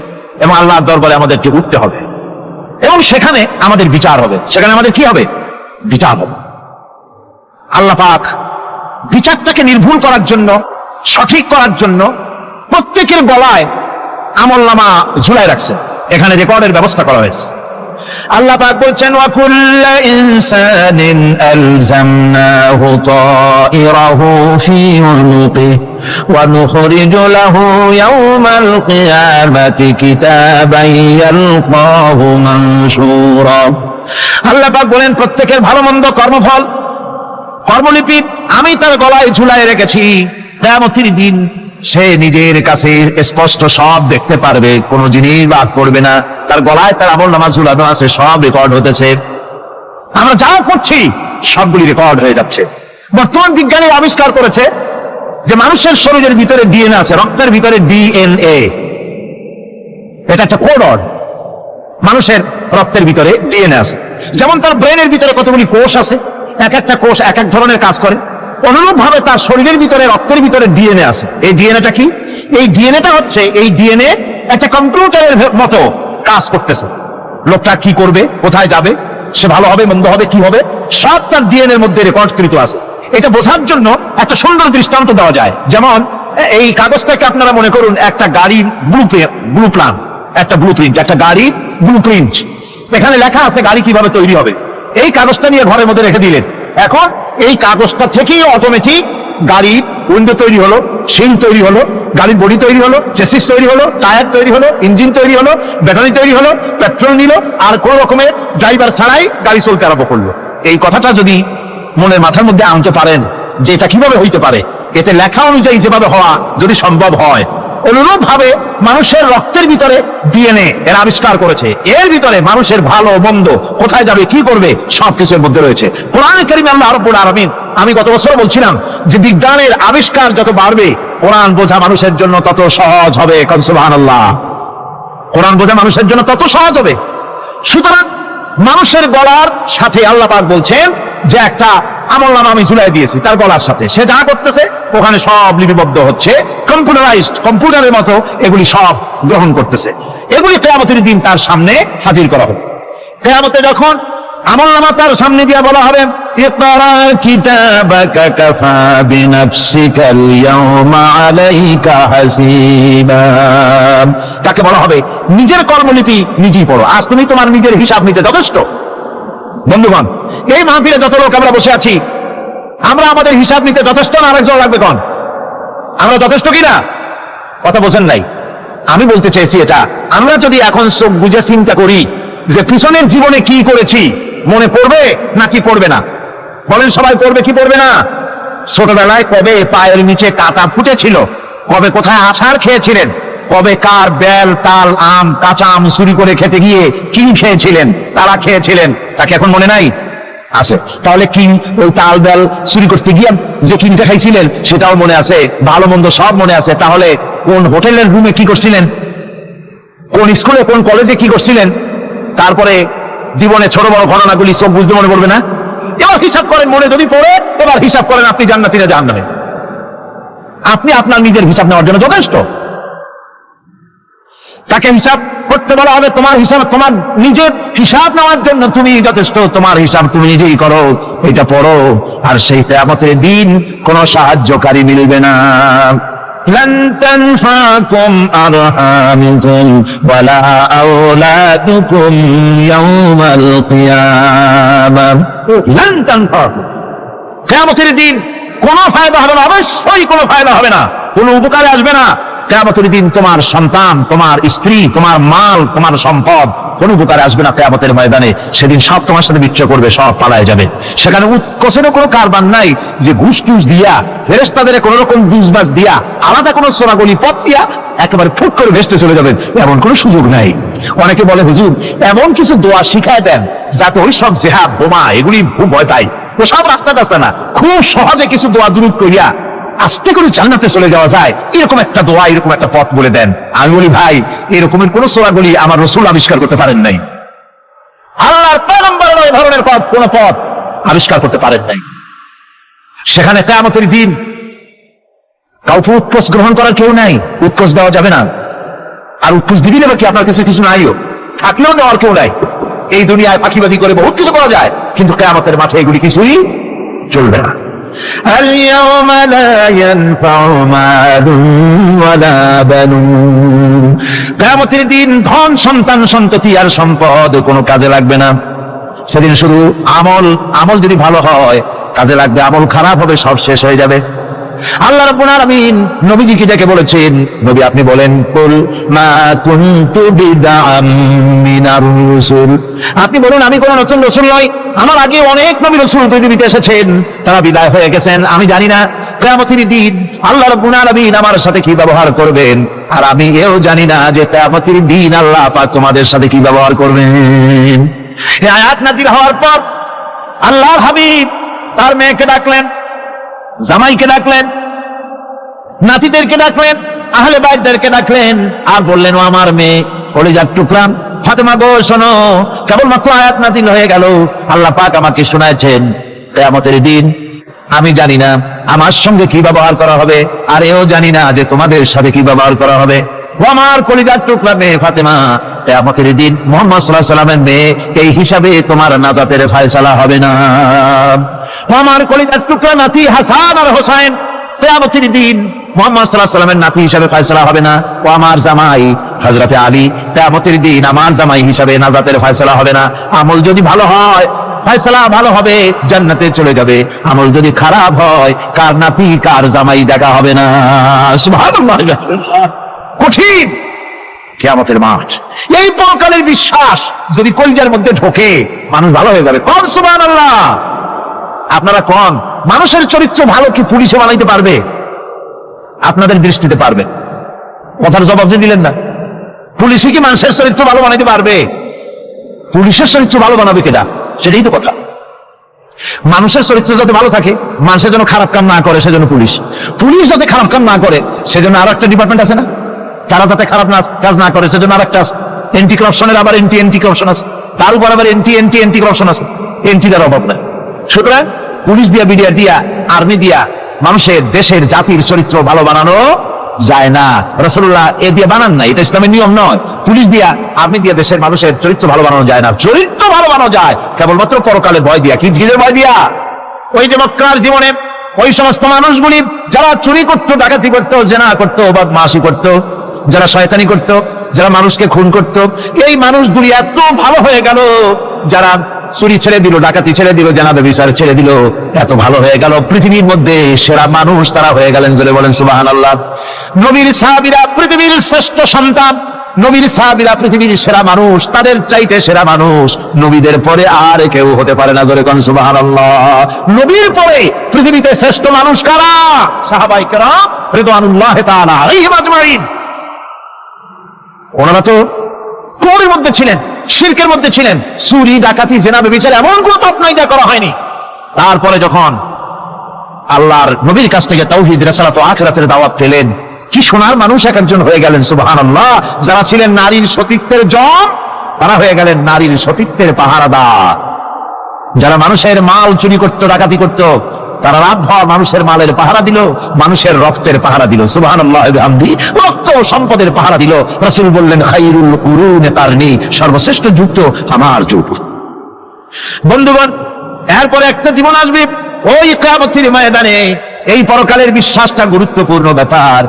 এবং আল্লাহর দরবারে আমাদেরকে উঠতে হবে এবং সেখানে আমাদের বিচার হবে। সেখানে আমাদের কি হবে? বিচার হবে। আল্লাহ পাক বিচারটাকে নির্ভুল করার জন্য, সঠিক করার জন্য প্রত্যেকের গলায় আমলনামা ঝুলাই রাখছে, এখানে রেকর্ডের ব্যবস্থা করা হয়েছে। আল্লাহ পাক বলছেন ওয়া কুল্লু ইনসানিন আলজামনাহু তাইরাহু ফি উনুকিহি ওয়া নুখরিজু লাহু ইয়াওমাল কিয়ামাতি কিতাবান ইয়ালকাহু মানশুরা। আল্লাহ পাক বলেন প্রত্যেকের ভালো মন্দ কর্মফল, কর্মলিপি আমি তার গলায় ঝুলাই রেখেছি। কিয়ামতের দিন সে নিজের কাছে স্পষ্ট সব দেখতে পারবে, কোনো জিনিস বাদ পড়বে না। তার গলায় তার আমলনামা ঝুলানো আছে, সব রেকর্ড হতেছে। আমরা যা করছি সবগুলি রেকর্ড হয়ে যাচ্ছে। বর্তমান বিজ্ঞানী আবিষ্কার করেছে যে মানুষের শরীরের ভিতরে ডিএনএ আছে, রক্তের ভিতরে ডিএনএ, এটা একটা কোড। মানুষের রক্তের ভিতরে ডিএনএ আছে, যেমন তার ব্রেনের ভিতরে কতগুলি কোষ আছে, এক একটা কোষ এক এক ধরনের কাজ করে। অনুরূপ ভাবে তার শরীরের ভিতরে রক্তের ভিতরে ডিএনএ আছে। এই ডিএনএটা কি? এই ডিএনএটা হচ্ছে, এই ডিএনএ একটা কম্পিউটারের মতো কাজ করতেছে। লোকটা কি করবে, কোথায় যাবে, সে ভালো হবে মন্দ হবে কি হবে, সব তার ডিএনএ এর মধ্যে রেকর্ডকৃত আছে। এটা বোঝার জন্য একটা সুন্দর দৃষ্টান্ত দেওয়া যায়। যেমন এই কাগজটাকে আপনারা মনে করুন একটা গাড়ির ব্লু প্ল্যান, একটা ব্লু প্রিন্ট, একটা গাড়ির ব্লু প্রিন্ট। এখানে লেখা আছে গাড়ি কিভাবে তৈরি হবে। এই কাগজটা নিয়ে ঘরের মধ্যে রেখে দিলেন, এখন এই কাগজটা থেকেই অটোমেটিক গাড়ির উইন্ডো তৈরি হলো, শিল তৈরি হলো, গাড়ির বডি তৈরি হলো, চেসিস তৈরি হলো, টায়ার তৈরি হলো, ইঞ্জিন তৈরি হলো, ব্যাটারি তৈরি হলো, পেট্রোল নিল, আর কোন রকমের ড্রাইভার ছাড়াই গাড়ি চলতে আরম্ভ করলো। এই কথাটা যদি মনের মাথার মধ্যে আনতে পারেন যে এটা কিভাবে হইতে পারে, এতে লেখা অনুযায়ী যেভাবে হওয়া যদি সম্ভব হয়, অনুরূপ ভাবে মানুষের রক্তের ভিতরে ডিএনএ এর আবিষ্কার করেছে। এর ভিতরে মানুষের ভালো মন্দ, কোথায় যাবে কি করবে, সবকিছুর মধ্যে রয়েছে। কোরআনে কারীমে আল্লাহ রাব্বুল আলামিন, আমি গত বছর বলছিলাম যে বিজ্ঞানের আবিষ্কার যত বাড়বে কোরআন বোঝা মানুষের জন্য তত সহজ হবে। সুবহানাল্লাহ, কোরআন বোঝা মানুষের জন্য তত সহজ হবে। সুতরাং মানুষের গলার সাথে আল্লাহ পাক বলছেন যে একটা আমলনামা আমি ঝুলাই দিয়েছি তার গলার সাথে, সে যা করতেছে ওখানে সব লিপিবদ্ধ হচ্ছে, কম্পিউটারাইজড, কম্পিউটারের মতো এগুলি সব গ্রহণ করতেছে। এগুলি কিয়ামতের দিন তার সামনে হাজির করা হবে। কিয়ামতে যখন আমলনামা তার সামনে দিয়ে বলা হবে ইকরা কিতাবাকা কাফা বিনাফসিকাল ইয়াওমা আলাইকা হাসিবা, তাকে বলা হবে নিজের কর্মলিপি নিজেই পড়ো, আজ তুমি তোমার নিজের হিসাব নিতে যথেষ্ট। বন্ধুগণ, এই মাহফিলে যত লোক আমরা বসে আছি, আমরা আমাদের হিসাব নিতে যথেষ্ট না আরেকজন লাগবে কোন? আমরা যথেষ্ট কিনা? কথা বোঝেন নাই। আমি বলতে চাইছি এটা, আমরা যদি এখন চোখ বুঝে চিন্তা করি যে পিছনের জীবনে কি করেছি মনে পড়বে নাকি পড়বে না? বলেন সবাই, পড়বে কি পড়বে না? ছোটবেলায় কবে পায়ের নিচে কাঁটা ফুটেছিল, কবে কোথায় আছাড় খেয়েছিলেন, কবে কার বেল তাল আম কাঁচা আম চুরি করে খেতে গিয়ে কি খেয়েছিলেন, তারা খেয়েছিলেন, তাকে এখন মনে নাই? আছে। তাহলে কি ওই তাল বেল চুরি করতে গিয়ে যে কিনটা খাইছিলেন সেটাও মনে আছে, ভালো মন্দ সব মনে আছে। তাহলে কোন হোটেলের রুমে কি করছিলেন, কোন স্কুলে কোন কলেজে কি করছিলেন, তারপরে জীবনে ছোট বড় ঘটনাগুলি সব বুঝতে মনে পড়বে না? এবার হিসাব করেন, মনে যদি পড়ে এবার হিসাব করেন আপনি জান্নাতি না জাহান্নামী। আপনি আপনার নিজের হিসাব নেওয়ার জন্য যথেষ্ট। তাকে হিসাব করতে বলা হবে, তোমার হিসাব, তোমার নিজের হিসাব নেওয়ার জন্য তুমি যথেষ্ট, তোমার হিসাব তুমি নিজেই করো, এটা পড়ো। আর সেই কিয়ামতের দিন কোন সাহায্যকারী মিলবে না। لن تنفعكم أرحامكم ولا أولادكم يوم القيامة لن تنفعكم কিয়ামতের দিন কোনো ফায়দা হবে না, অবশ্যই কোনো ফায়দা হবে না, কোনো উপকারে আসবে না। কিয়ামতের দিন তোমার সন্তান, তোমার স্ত্রী, তোমার মাল, তোমার সম্পদ কোনো উপকারে আসবে না কিয়ামতের ময়দানে। সেদিন সব তোমার সাথে বিচ্ছ করবে, সব পালায় যাবে। সেখানে উৎকোষেরও কোনো কারবার নাই যে ঘুষ টুস দিয়া, ফেরেশতাদের কোনো রকম বুঝবাজ দিয়া, আলাদা কোনো সোনাগলি পথ দিয়া একেবারে ফুট করে ভেস্তে চলে যাবেন, এমন কোনো সুযোগ নাই। অনেকে বলে হুজুর এমন কিছু দোয়া শিখায় দেন যাতে ওই সব জেহাদ বোমা এগুলি খুব ভয় পাই, তো সব রাস্তা টাস্তা না, খুব সহজে কিছু দোয়া দুরূদ করিয়া আস্তে করে জান্নাতে চলে যাওয়া যায়, এরকম একটা দোয়া, এরকম একটা পথ বলে দেন। আমি বলি ভাই, এরকমের কোন সূরাগুলি আমার রাসূল আবিষ্কার করতে পারেন নাই, আল্লাহর পয়গম্বর এই ধরনের পথ, কোন পথ আবিষ্কার করতে পারেন নাই। সেখানে কিয়ামতের দিন কাউকে উৎকোষ গ্রহণ করার কেউ নাই, উৎকোষ দেওয়া যাবে না। আর উৎকোষ দিবি না কি, আপনার কাছে কিছু নাইও, থাকলেও নেওয়ার কেউ নাই। এই দুনিয়ায় পাখিবাজি করে বহুত কিছু করা যায়, কিন্তু কিয়ামতের মাঠে এগুলি কিছুই চলবে না। اليوم لا ينفع مال ولا بنون কিয়ামতের দিন ধন সন্তান সন্ততি আর সম্পদ কোনো কাজে লাগবে না। সেদিন শুধু আমল যদি ভালো হয় কাজে লাগবে, আমল খারাপ হবে সব শেষ হয়ে যাবে। আল্লাহ রাব্বুল আলামিন নবীজিকে ডেকে বলেছেন, নবী আপনি বলেন, কুল মা কুনতু বিদআম মিনার রাসূল, আপনি বলুন আমি কোন নতুন রাসূল নই, আমার আগে অনেক নবী রাসূল পৃথিবীতে এসেছেন, তারা বিদায় হয়ে গেছেন। আমি জানি না কিয়ামতের দিন আল্লাহ রাব্বুল আলামিন আমার সাথে কি ব্যবহার করবেন, আর আমি এও জানি না যে কিয়ামতের দিন আল্লাহ পাক তোমাদের সাথে কি ব্যবহার করবেন। এই আয়াত নাযিল হওয়ার পর আল্লাহর হাবিব তার মেয়েকে ডাকলেন, জামাইকে ডাকলেন, নাতিদেরকে ডাকলেন, আহলে বাইতদেরকে ডাকলেন, আর বললেন, ও আমার মেয়ে কলিজার টুকরা ফাতেমা গো শোনো, কেবলমাত্র আয়াত নাযিল হয়ে গেল, আল্লাহ পাক আমাকে শোনাচ্ছেন কিয়ামতের দিন আমি জানি না আমার সঙ্গে কি ব্যবহার করা হবে, আর এও জানি না যে তোমাদের সাথে কি ব্যবহার করা হবে। ও আমার কলিজার টুকরা মেয়ে ফাতেমা, কিয়ামতের দিন মুহাম্মদ সাল্লাল্লাহু আলাইহি ওয়াসাল্লামের মেয়ে, এই হিসাবে তোমার নাজাতের ফয়সালা হবে না। ও আমার কলিজার টুকরা নাতি হাসান আর হোসেন, কিয়ামতের দিন মুহাম্মদ সাল্লাল্লাহু আলাইহি ওয়াসাল্লামের নাতি হিসাবে ফয়সালা হবে না। ও আমার জামাই হযরতে আলী, কিয়ামতের দিন আমার জামাই হিসাবে নাজাতের ফয়সালা হবে না। আমল যদি ভালো হয় ফয়সালা ভালো হবে, জান্নাতে চলে যাবে। আমল যদি খারাপ হয় কার নাতি কার জামাই দেখা হবে না। সুবহানাল্লাহ, কঠিন কিয়ামতের মাঠ। এই পরকালের বিশ্বাস যদি কলিজার মধ্যে ঢোকে মানুষ ভালো হয়ে যাবে। কোন সুবহানাল্লাহ। আপনারা কোন মানুষের চরিত্র ভালো কি পুলিশে বানাইতে পারবে? আপনাদের দৃষ্টিতে পারবে? কথার জবাব যে দিলেন না, পুলিশে কি মানুষের চরিত্র ভালো বানাইতে পারবে? পুলিশের চরিত্র ভালো বানাবে কেডা? সেটাই তো কথা। মানুষের চরিত্র যাতে ভালো থাকে, মানুষের জন্য খারাপ কাম না করে সেজন্য পুলিশ, পুলিশ যাতে খারাপ কাম না করে সেজন্য আরো একটা ডিপার্টমেন্ট আছে না, তারা যাতে খারাপ কাজ না করে সেজন্য আর একটা আছে, এন্টি করাপশনের আবার এন্টি করাপশন আছে, তার উপর আবার এন্টি করাপশন আছে, এন্টিটার অভাব নাই। সুতরাং পুলিশ দিয়া, বিডিআর দিয়া, আর্মি দিয়া মানুষের দেশের জাতির চরিত্র ভালো বানানো যায় না। রাসূলুল্লাহ এ দিয়ে বানান না, এটা ইসলামের নিয়ম নয়। পুলিশ দিয়া, আর্মি দিয়া দেশের মানুষের চরিত্র ভালো বানানো যায় না। চরিত্র ভালো বানানো যায় কেবলমাত্র পরকালের ভয় দিয়া। কি জিনের ভয় দিয়া? ওই যে মক্কার জীবনে ওই সমস্ত মানুষগুলি যারা চুরি করতো, ডাকাতি করতো, জেনা করতো, বদমাশি করতো, যারা শয়তানি করতো, যারা মানুষকে খুন করতো, এই মানুষগুলি এত ভালো হয়ে গেল, যারা চুরি ছেড়ে দিল, ডাকাতি ছেড়ে দিল, জেনা ব্যভিচার ছেড়ে দিল, এত ভালো হয়ে গেল, পৃথিবীর মধ্যে সেরা মানুষ তারা হয়ে গেলেন। জোরে বলেন সুবহানাল্লাহ। নবীর সাহাবীরা পৃথিবীর শ্রেষ্ঠ সন্তান, নবীর সাহাবীরা পৃথিবীর সেরা মানুষ, তাদের চাইতে সেরা মানুষ নবীদের পরে আর কেউ হতে পারে না। জোরে কোন সুবহানাল্লাহ। নবীর পরে পৃথিবীতে শ্রেষ্ঠ মানুষ কারা? সাহাবায়ে কেরাম রিদওয়ানুল্লাহ তাআলা আলাইহিম আজমাইন। ওনারা তো কুফরের মধ্যে ছিলেন, শিরকের মধ্যে ছিলেন, চুরি ডাকাতি জেনা ব্যভিচার এমন কোন পাপ নাই যা করা হয়নি। তারপরে যখন আল্লাহর নবীর কাছ থেকে তাওহীদ, রিসালাত ও আখিরাতের দাওয়াত পেলেন, কি সোনার মানুষ এক একজন হয়ে গেলেন। সুবহানাল্লাহ। যারা ছিলেন নারীর সতীত্বের জম, তারা হয়ে গেলেন নারীর সতীত্বের পাহারাদার। যারা মানুষের মাল চুরি করত, ডাকাতি করত, তারা রাতভর মানুষের মালের পাহারা দিল, মানুষের রক্তের পাহারা দিল। সুবহানাল্লাহ ওয়া বিহামদিহি। রক্ত ও সম্পদের পাহারা দিল। রাসূল বললেন, খায়রুল কুরুনি কারনি, সর্বশ্রেষ্ঠ যুগ তো আমার যুগ। বন্ধুগণ, এরপরে একটা জীবন আসবে ওই কিয়ামতের ময়দানে। এই পরকালের বিশ্বাসটা গুরুত্বপূর্ণ ব্যাপার।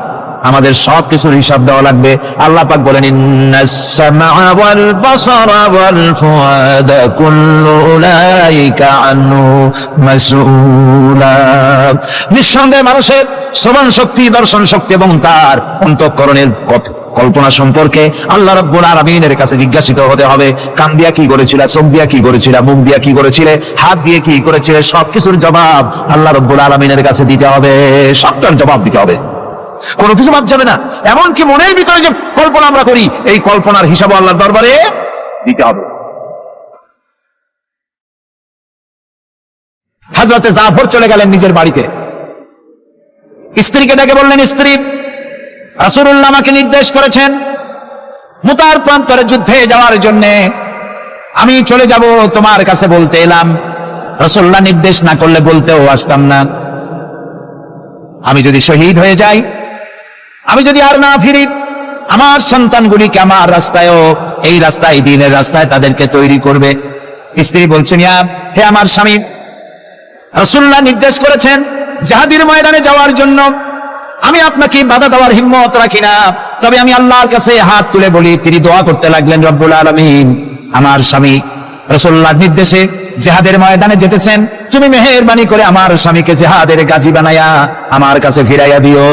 আমাদের সব কিছুর হিসাব দেওয়া লাগবে। আল্লাহ পাক বলেন, ইন্নাস সামআ ওয়াল বাসারা ওয়াল ফুআদা কুল্লু উলাইকা আনহু মাসউলা। নিঃসন্দেহে মানুষের শ্রবণ শক্তি, দর্শন শক্তি এবং তার অন্তঃকরণের কল্পনা সম্পর্কে আল্লাহ রাব্বুল আলামিনের কাছে জিজ্ঞাসিত হতে হবে। কান দিয়া কি করেছিলে, চোখ দিয়া কি করেছিলে, মুখ দিয়া কি করেছিলে, হাত দিয়ে কি করেছিলে, সবকিছুর জবাব আল্লাহ রাব্বুল আলামিনের কাছে দিতে হবে। সবটার জবাব দিতে হবে, কোনো কিছু বাদ যাবে না। এমনকি মনের ভিতরে যে কল্পনা আমরা করি, এই কল্পনার হিসাব আল্লাহর দরবারে দিতে হবে। হযরতে জাফর চলে গেলেন নিজের বাড়িতে। স্ত্রীকে ডেকে বললেন, স্ত্রী, রাসূলুল্লাহ আমাকে নির্দেশ করেছেন মুতার প্রান্তরে যুদ্ধে যাওয়ার জন্য। আমি চলে যাব, তোমার কাছে বলতে এলাম। রাসূলুল্লাহ নির্দেশ না করলে বলতেও আসতাম না। আমি যদি শহীদ হয়ে যাই, আমি যদি আর না ফিরি, আমার সন্তানগুলিকে আমার রাস্তায়ও, এই রাস্তায়, দ্বীনের রাস্তায় তাদেরকে তৈরি করবে। স্ত্রী বলছেন, হে আমার স্বামী, রাসূলুল্লাহ নির্দেশ করেছেন জিহাদের ময়দানে যাওয়ার জন্য। আমি আপনাকে বাধা দেওয়ার হিম্মত রাখি না, তবে আমি আল্লাহর কাছে হাত তুলে বলি। তিনি দোয়া করতে লাগলেন, রব্বুল আলামিন, আমার স্বামী রাসূলুল্লাহর নির্দেশে জিহাদের ময়দানে যেতেছেন, তুমি মেহেরবানি করে আমার স্বামীকে জিহাদের গাজী বানায়া আমার কাছে ফিরাইয়া দিও।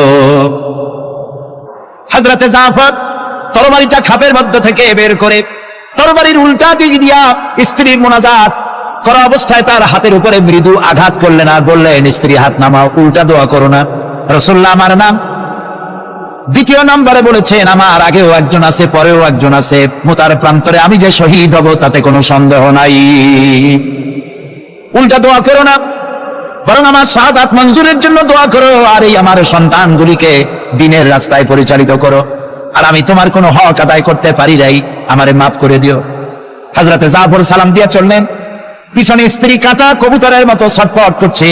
হযরতে জাফর তরবারিটা খাপের মধ্য থেকে বের করে তরবারির উল্টা দিক দিয়া স্ত্রীর মুনাজাত করা অবস্থায় তার হাতের উপরে মৃদু আঘাত করলেন আর বললেন, স্ত্রী হাত নামাও, উল্টা দোয়া করো না। রাসূলুল্লাহ আমার নাম দ্বিতীয় নম্বরে বলেছেন, আমার আগেও একজন আছে, পরেও একজন আছে। মুতার প্রান্তরে আমি যে শহীদ হব তাতে কোনো সন্দেহ নাই। উল্টা দোয়া করো না, বরং আমার শাহাদাত মঞ্জুরের জন্য দোয়া করো, আর এই আমার সন্তানগুলিকে দ্বীনের রাস্তায় পরিচালিত করো। আর আমি তোমার কোনো হক আদায় করতে পারি নাই, আমারে মাফ করে দিও। হযরতে জাফর সালাম দিয়ে চললেন। পিছনে স্ত্রী কাঁচা কবুতরের মতো ছটফট করছে,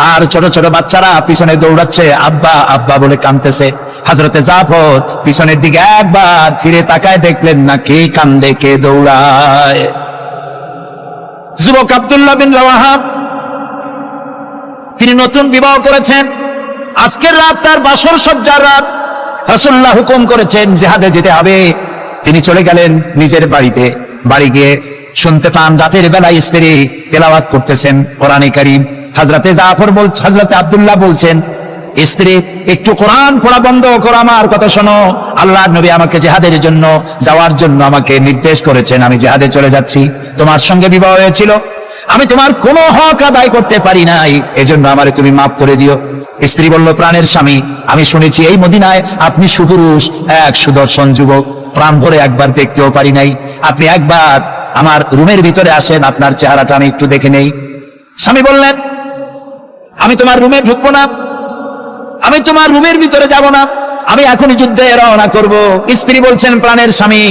আর ছোট ছোট বাচ্চারা পিছনে দৌড়াচ্ছে, আব্বা আব্বা বলে কাঁদতেছে। হযরতে জাফর পিছনের দিকে একবার ফিরে তাকায়, দেখলেন না কে কান্দে, কে দৌড়ায়। যুবক আব্দুল্লাহ বিন রাওয়াহা, তিনি নতুন বিবাহ করেছেন। আজকের রাত তার বাসর সজ্জার রাত। রাসূলুল্লাহ হুকুম করেছেন জিহাদে যেতে হবে। তিনি চলে গেলেন নিজের বাড়িতে। বাড়ি গিয়ে শুনতে পান রাতের বেলায় স্ত্রী তেলাওয়াত করতেছেন কোরআনে কারীম। হযরতে জাফর বলছেন, হযরতে আব্দুল্লাহ বলছেন, স্ত্রী একটু কোরআন পড়া বন্ধ করো, আমার কথা শোনো। আল্লাহর নবী আমাকে জিহাদের জন্য যাওয়ার জন্য আমাকে নির্দেশ করেছেন, আমি জিহাদে চলে যাচ্ছি। তোমার সঙ্গে বিবাহ হয়েছিল, আমি তোমার কোনো হক আদায় করতে পারি নাই, এজন্য আমারে তুমি মাফ করে দিও। স্ত্রী বলল, প্রাণের স্বামী, আমি শুনেছি এই মদিনায় আপনি সুপুরুষ, এক সুদর্শন যুবক, প্রাণ ভরে একবার দেখতেও পারি নাই। আপনি একবার আমার রুমের ভিতরে আসেন, আপনার চেহারাটা আমি একটু দেখে নেই। স্বামী বললেন, আমি তোমার রুমে ঢুকবো না, আমি তোমার রুমের ভিতরে যাব না, আমি এখনই যুদ্ধে রওনা করব। স্ত্রী বলছেন, প্রাণের স্বামী,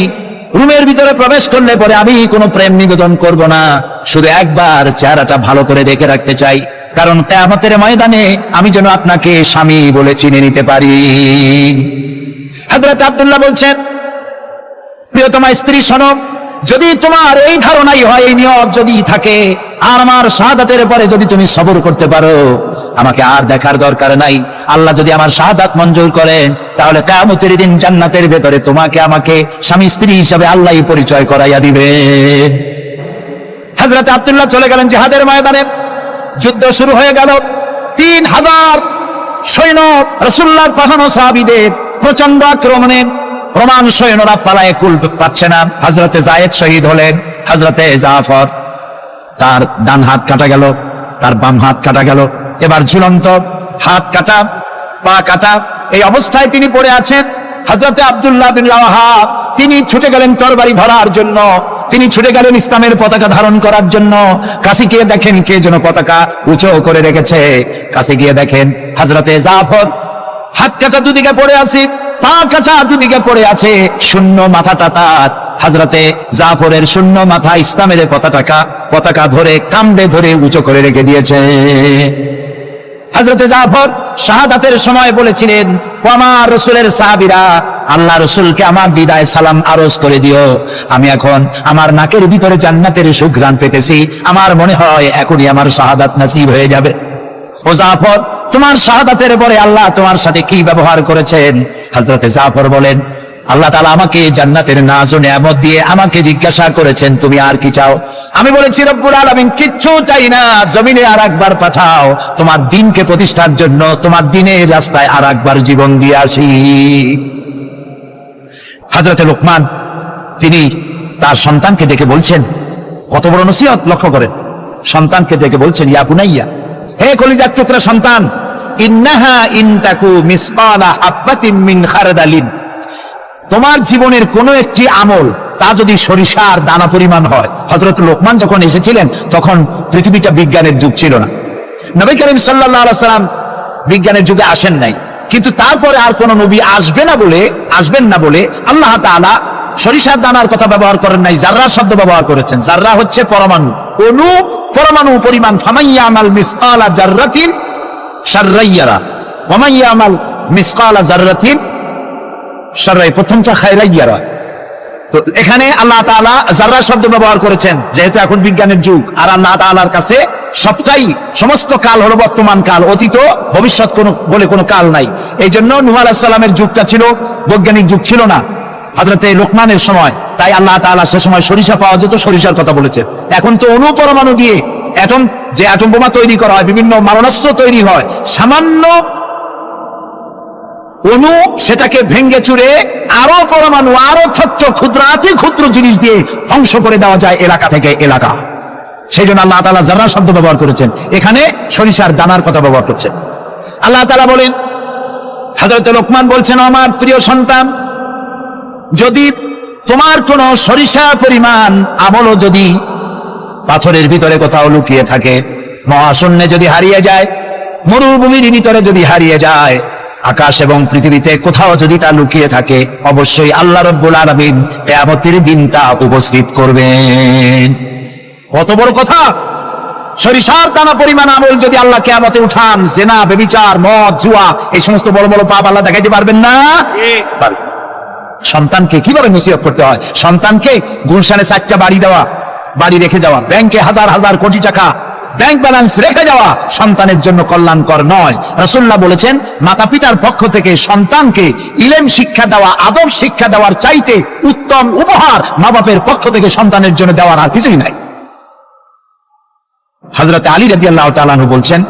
রুমের ভিতরে প্রবেশ করলে পরে আমি কোনো প্রেম নিবেদন করব না, শুধু একবার চেহারাটা ভালো করে দেখে রাখতে চাই, কারণ কিয়ামতের ময়দানে আমি যেন আপনাকে স্বামী বলে চিনে নিতে পারি। হযরত আব্দুল্লাহ বলছেন, প্রিয়তমা স্ত্রী শোনো, যদি তোমার এই ধারণাই হয়, এই নিয়ত যদি থাকে, আর আমার শাহাদাতের পরে যদি তুমি সবর করতে পারো, আমাকে আর দেখার দরকার নাই। আল্লাহ যদি আমার শাহাদাত মঞ্জুর করেন, তাহলে কিয়ামতের দিন জান্নাতের ভেতরে তোমাকে আমাকে স্বামী স্ত্রী হিসাবে আল্লাহই পরিচয় করাইয়া দিবে। হযরত আব্দুল্লাহ চলে গেলেন জিহাদের ময়দানে। যুদ্ধ শুরু হয়ে গেল। 3000 সৈন্য রাসূলুল্লাহর পাঠানো সাহাবীদের প্রচন্ড আক্রমণে প্রমাণ সৈন্যরা পালায়ে কুল পাচ্ছে না। হযরতে যায়েদ শহীদ হলেন, হযরতে জাফর তার ডান হাত কাটা গেল, তার বাম হাত কাটা গেল, এবার ঝুলন্ত, হাত কাটা, পা কাটা, এই অবস্থায় তিনি পড়ে আছেন। হযরতে আব্দুল্লাহ বিন রাওয়াহা তিনি ছুটে গেলেন তরবারি ধরার জন্য, তিনি ছুটে গেলেন ইসলামের পতাকা ধারণ করার জন্য। কাছে গিয়ে দেখেন কে যেন পতাকা উঁচু করে রেখেছে। কাছে গিয়ে দেখেন হযরতে জাফর হাত কাটা দুদিকে পড়ে আছে, পা কাটা দুদিকে পড়ে আছে, শূন্য মাথাটা তার। হযরতে জাফরের শূন্য মাথা ইসলামের পতাকা ধরে কামড়ে ধরে উঁচু করে রেখে দিয়েছে। হযরতে জাফর শাহাদাতের সময় বলেছিলেন, ও আমার রাসূলের সাহাবীরা, আল্লাহ রাসূলকে আমার বিদায় সালাম আরজ করে দিও। আমি এখন আমার নাকের ভিতরে জান্নাতের সুঘ্রাণ পেতেছি, আমার মনে হয় এখনই আমার শাহাদাত নসিব হয়ে যাবে। ও জাফর, তোমার শাহাদাতের পরে আল্লাহ তোমার সাথে কি ব্যবহার করেছেন? হযরতে জাফর বলেন, আল্লাহ তাআলা আমাকে জান্নাতের নাজ ও নিয়ামত দিয়ে আমাকে জিজ্ঞাসা করেছেন, তুমি আর কি চাও? আমি বলেছি, রব্বুল আলামিন কিচ্ছু চাই না, জমিনে আর একবার পাঠাও, তোমার দ্বীনকে প্রতিষ্ঠার জন্য, তোমার দ্বীনের রাস্তায় আর একবার জীবন দিয়ে আসি। হযরতে লোকমান তিনি তার সন্তানকে ডেকে বলছেন, কত বড় নসিহত, লক্ষ্য করেন। সন্তানকে ডেকে বলছেন, ইয়া বুনাইয়া, হে কলিজার টুকরা সন্তান, ইন্নাহা ইনতাকু মিসকালা হাব্বাতিন মিন খারদালিন, তোমার জীবনের কোন একটি আমল তা যদি সরিষার দানা পরিমাণ হয়। হযরত লোকমান যখন এসেছিলেন তখন পৃথিবীটা বিজ্ঞানের যুগ ছিল না, নবী করিম সাল্লাল্লাহু আলাইহি ওয়াসাল্লাম বিজ্ঞানের যুগে আসেন নাই, কিন্তু তারপরে আর কোন নবী আসবেন না বলে আল্লাহ তাআলা সরিষার দানার কথা ব্যবহার করেন নাই, জাররা শব্দ ব্যবহার করেছেন। জাররা হচ্ছে পরমাণু, অণু, পরমাণু পরিমাণ। ফামাইয়ামাল মিসকালা জাররাতিন শাররান ইয়ারা ওয়া মাইয়ামাল মিসকালা জাররাতিন শাররান, প্রথমটা খায়রান ইয়ারা। তো এখানে আল্লাহ তাআলা জাররা শব্দ ব্যবহার করেছেন, যেহেতু এখন বিজ্ঞানের যুগ, আর আল্লাহ তাআলার কাছে সবটাই, সমস্ত কাল হলো বর্তমান কাল, অতীত ভবিষ্যৎ বলে কোনো কাল নাই। এই জন্য নূহ আলাইহিস সালামের যুগটা ছিল বৈজ্ঞানিক যুগ, ছিল না হযরতে লোকমানের সময়। তাই আল্লাহ তাআলা সে সময় সরিষা পাওয়া যেত, সরিষার কথা বলেছেন। এখন তো অণু পরমাণু দিয়ে অ্যাটম বোমা তৈরি করা হয়, বিভিন্ন মারণাস্ত্র তৈরি হয়, সামান্য অণু সেটাকে ভেঙ্গে চুরে আরো পরমাণু, আরো ছোট্ট ক্ষুদ্রাতি ক্ষুদ্র জিনিস দিয়ে ধ্বংস করে দেওয়া যায় এলাকা থেকে এলাকা। সেই জন্য আল্লাহ তাআলা জাররা শব্দ ব্যবহার করেছেন, এখানে সরিষার দানার কথা ব্যবহার করছেন। আল্লাহ তাআলা বলেন, হযরত লোকমান বলছেন, আমার প্রিয় সন্তান, যদি তোমার কোন সরিষা পরিমাণ আমলও যদি পাথরের ভিতরে কোথাও লুকিয়ে থাকে, মহাশূন্যে যদি হারিয়ে যায়, মরুভূমির ভিতরে যদি হারিয়ে যায়, আকাশ এবং পৃথিবীতে কোথাও যদি তা লুকিয়ে থাকে, অবশ্যই আল্লাহ রাব্বুল আলামিন কিয়ামতের দিন তা উপস্থিত করবেন। কত বড় কথা! সরিষার দানা পরিমাণ আমল যদি আল্লাহ কিয়ামতে উঠান, জিনা, ব্যভিচার, মদ, জুয়া, এই সমস্ত বড় বড় পাপ আল্লাহ দেখাইতে পারবেন না? সন্তানকে কিভাবে নসিহত করতে হয়? সন্তানকে গুলশানে 4টা বাড়ি দেওয়া, বাড়ি রেখে যাওয়া, ব্যাংকে হাজার হাজার কোটি টাকা ব্যাংক ব্যালেন্স রেখে যাওয়া সন্তানের জন্য কল্যাণকর নয়। রাসূলুল্লাহ বলেছেন, মাতা পিতার পক্ষ থেকে সন্তানকে ইলম শিক্ষা দেওয়া, আদব শিক্ষা দেওয়ার চাইতে উত্তম উপহার মা বাপের পক্ষ থেকে সন্তানের জন্য দেওয়ার আর কিছুই নাই। হযরত আলী রাদিয়াল্লাহু তাআলা আনহু বলছেন,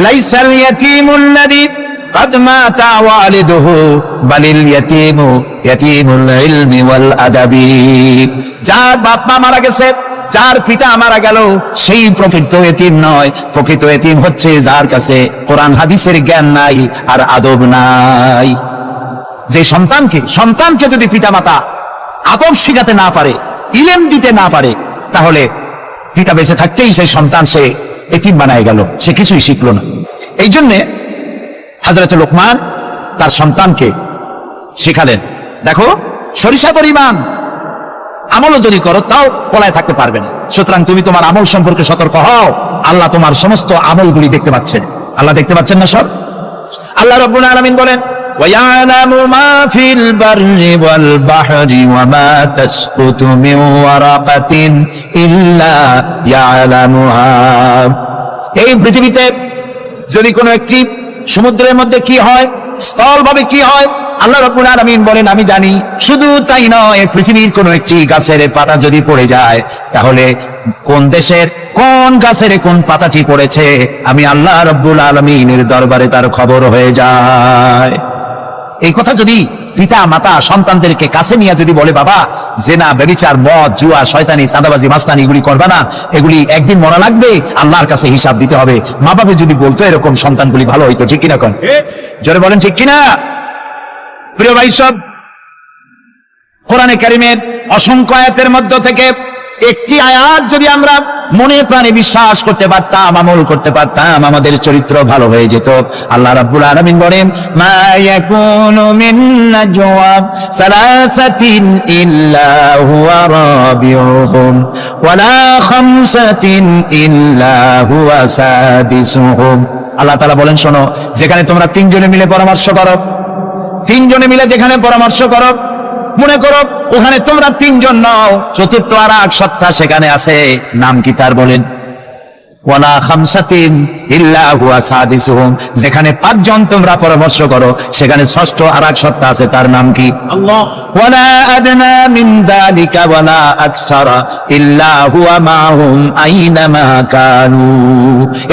লাইসাল ইয়াতীমুল্লাযী قد مات والده بل اليتيم يتيم العلم والادب, যার বাপ মা মারা গেছে, যার পিতা মারা গেল, সেই প্রকৃত এতিম নয়। প্রকৃত এতিম হচ্ছে যার কাছে কোরআন হাদিসের জ্ঞান নাই আর আদব নাই। যে সন্তানকে যদি পিতামাতা আদব শিখাতে না পারে, ইলম দিতে না পারে, তাহলে পিতা বেঁচে থাকতেই সেই সন্তান সে এতিম বানায় গেল, সে কিছুই শিখলো না। এই জন্যে হযরত লোকমান তার সন্তানকে শিখালেন, দেখো সরিষা পরিমাণ আমলও যদি করো তাও পলায় থাকতে পারবে না। সুতরাং তুমি তোমার আমল সম্পর্কে সতর্ক হও। আল্লাহ তোমার সমস্ত আমলগুলি দেখতে পাচ্ছেন। আল্লাহ দেখতে পাচ্ছেন না সব? আল্লাহ রাব্বুল আলামিন বলেন, ওয়ায়ালামু মা ফিল বাররি ওয়াল বাহরি ওয়া মা তাসকুতু মিন ওয়ারাকাতিন ইল্লা ইয়ালামুহা। এই পৃথিবীতে যদি কোনো একটি সমুদ্রের মধ্যে কি হয়, স্থলভাবে কি হয়, আল্লাহ রাব্বুল আলামিন বলেন আমি জানি। শুধু তাই নয়, পৃথিবীর কোন একটি গাছের পাতা যদি পড়ে যায়, তাহলে কোন দেশের কোন গাছের কোন পাতাটি পড়েছে আমি আল্লাহ রাব্বুল আলামিনের দরবারে তার খবর হয়ে যায়। এই কথা যদি পিতা মাতা সন্তানদেরকে কাছে নিয়ে যদি বলে, বাবা জেনা, ব্যভিচার, মদ, জুয়া, শয়তানি, সাদাবাজি, মাস্তানি এগুলি করবা না, এগুলি একদিন মরা লাগবে, আল্লাহর কাছে হিসাব দিতে হবে। মা বাবা যদি বলতো এরকম, সন্তানগুলি ভালো হইতো। ঠিক কিনা? কোন জোরে বলেন ঠিক কিনা? প্রিয় ভাই সব, কোরআনে কারিমের অসংখ্য আয়াতের মধ্য থেকে একটি আয়াত যদি আমরা মনে প্রাণে বিশ্বাস করতে পারতাম, আমল করতে পারতাম, আমাদের চরিত্র ভালো হয়ে যেত। আল্লাহ রাব্বুল আলামিন বলেন, মা ইয়াকুনু মিন নাজওয়া সালাসাতিন ইল্লা হুয়া রাবিউহুম ওয়ালা খামসাতিন ইল্লা হুয়া সাদিসুহুম। আল্লাহ তাআলা বলেন, শোনো, যেখানে তোমরা তিনজনে মিলে পরামর্শ করো, তিনজনে মিলে যেখানে পরামর্শ করো, মনে করো ওখানে তোমরা তিনজন নও, চতুর্থ আর এক সত্তা সেখানে আছে, নাম কি তার? বলেন, ওয়ালা খামসাতিন ইল্লা হুয়া সাদিসুহুম। যেখানে পাঁচজন তোমরা পরামর্শ করো, সেখানে ষষ্ঠ আর এক সত্তা আছে, তার নাম কি? আল্লাহ। ওয়ালা আদনা মিন যালিকা ওয়ালা আকসারা ইল্লা হুয়া মাহুম আইনামা কানু।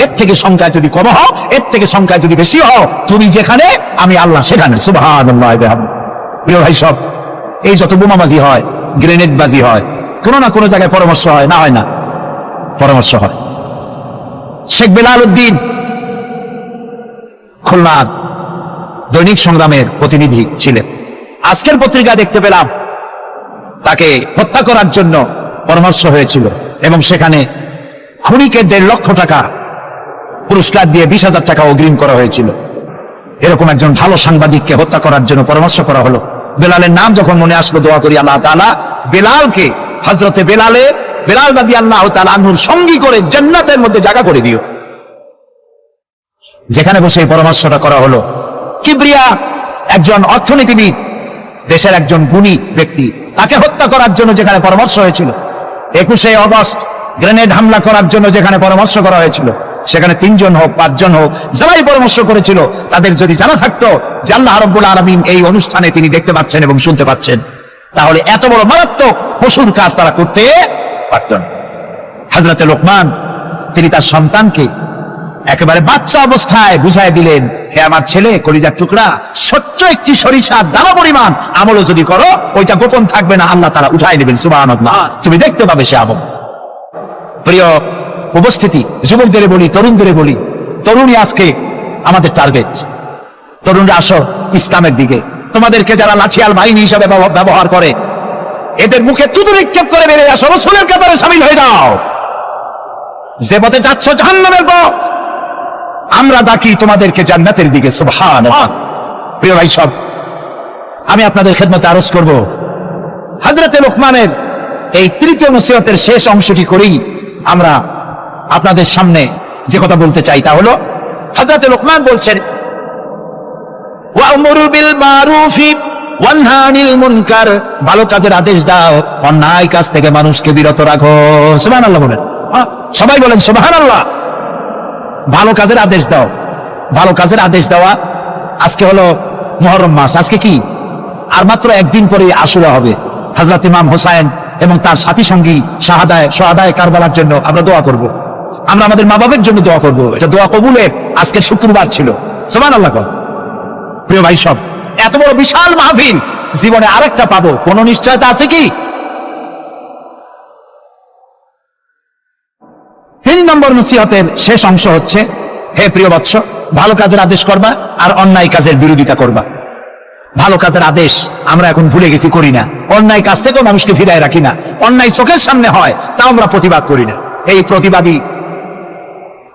এর থেকে সংখ্যা যদি কম হও, এর থেকে সংখ্যা যদি বেশি হও, তুমি যেখানে, আমি আল্লাহ সেখানে। সুবহানাল্লাহ। প্রিয় ভাই সব, এই যত বোমাবাজি হয়, গ্রেনেড বাজি হয়, কোনো না কোনো জায়গায় পরামর্শ হয় না? হয় না? পরামর্শ হয়। শেখ বেলাল উদ্দিন খুলনার দৈনিক সংগ্রামের প্রতিনিধি ছিলেন। আজকের পত্রিকা দেখতে পেলাম তাকে হত্যা করার জন্য পরামর্শ হয়েছিল এবং সেখানে খুনিকে 1.5 লক্ষ টাকা পুরস্কার দিয়ে 20,000 টাকা অগ্রিম করা হয়েছিল। এরকম একজন ভালো সাংবাদিককে হত্যা করার জন্য পরামর্শ করা হলো। বেলালের নাম যখন মনে আসলো, দোয়া করি আল্লাহ তাআলা বেলালকে, হযরতে বেলাল রাদিয়াল্লাহু তাআলা আনহুর সঙ্গী করে জান্নাতের মধ্যে জায়গা করে দিও। যেখানে বসে এই পরামর্শটা করা হলো, কিবরিয়া একজন অর্থনীতিবিদ, দেশের একজন গুণী ব্যক্তি, তাকে হত্যা করার জন্য যেখানে পরামর্শ হয়েছিল, 21শে আগস্ট গ্রেনেড হামলা করার জন্য যেখানে পরামর্শ করা হয়েছিল, সেখানে 3 জন হোক 5 জন হোক, যারাই পরামর্শ করেছিল, তাদের যদি জানা থাকতো যে আল্লাহ রাব্বুল আলামিন এই অনুষ্ঠানে তিনি দেখতে পাচ্ছেন এবং শুনতে পাচ্ছেন, তাহলে এত বড় মারাত্মক পশুর কাজ তারা করতে পারতেন। হযরতে লোকমান তিনি তার সন্তানকে একেবারে বাচ্চা অবস্থায় বুঝাই দিলেন, হে আমার ছেলে, কলিজার টুকরা, ছোট্ট একটি সরিষার দানা পরিমাণ আমলও যদি করো, ওইটা গোপন থাকবে না, আল্লাহ তাআলা উঠাই নেবেন। সুবহানাল্লাহ। তুমি দেখতে পাবে সে আমল। প্রিয় উপস্থিতি, যুবকদের বলি, তরুণদের বলি, তরুণী আজকে আমাদের টার্গেট। তরুণরা আসো ইসলামের দিকে। তোমাদেরকে যারা লাঠিয়াল বাহিনী হিসাবে ব্যবহার করে, এদের মুখে থুতু নিক্ষেপ করে বেরিয়ে আসো, রাসূলের কাতারে শামিল হয়ে যাও। যে পথে যাচ্ছ জাহান্নামের পথ, আমরা ডাকি তোমাদেরকে জান্নাতের দিকে। সুবহানাল্লাহ। প্রিয় ভাই সব, আমি আপনাদের খেদমতে আরজ করব, হযরতে লোকমানের এই তৃতীয় নসিহতের শেষ অংশটি করেই আমরা আপনাদের সামনে যে কথা বলতে চাই তা হলো, হযরতে লোকমান বলছেন, ওয়া'মুরু বিল মারুফি ওয়ানহা আনিল মুনকার। ভালো কাজের আদেশ দাও, অন্যায় কাজ থেকে মানুষকে বিরত রাখো। সুবহানাল্লাহ বলেন, সবাই বলেন সুবহানাল্লাহ। ভালো কাজের আদেশ দাও। ভালো কাজের আদেশ দেওয়া। আজকে হলো মুহররম মাস, আজকে কি আর মাত্র একদিন পরে আশুরা হবে। হযরত ইমাম হোসাইন এবং তার সাথী সঙ্গী শাহাদায়ে কারবালার জন্য আমরা দোয়া করব। আমরা আমাদের মা বাবার জন্য দোয়া করব। এটা দোয়া কবুলের আজকে শুক্রবার ছিল। সুবহানাল্লাহ। প্রিয় ভাই সব, এত বড় বিশাল মাহফিল, জীবনে আরেকটা পাবো কোন নিশ্চয়তা আছে কি? 3 নম্বর নসিহতের শেষ অংশ হচ্ছে, হে প্রিয় বৎস, ভালো কাজের আদেশ করবা আর অন্যায় কাজের বিরোধিতা করবা। ভালো কাজের আদেশ আমরা এখন ভুলে গেছি, করি না। অন্যায় কাজ থেকেও মানুষকে ফিরায় রাখি না। অন্যায় চোখের সামনে হয়, তাও আমরা প্রতিবাদ করি না। এই প্রতিবাদী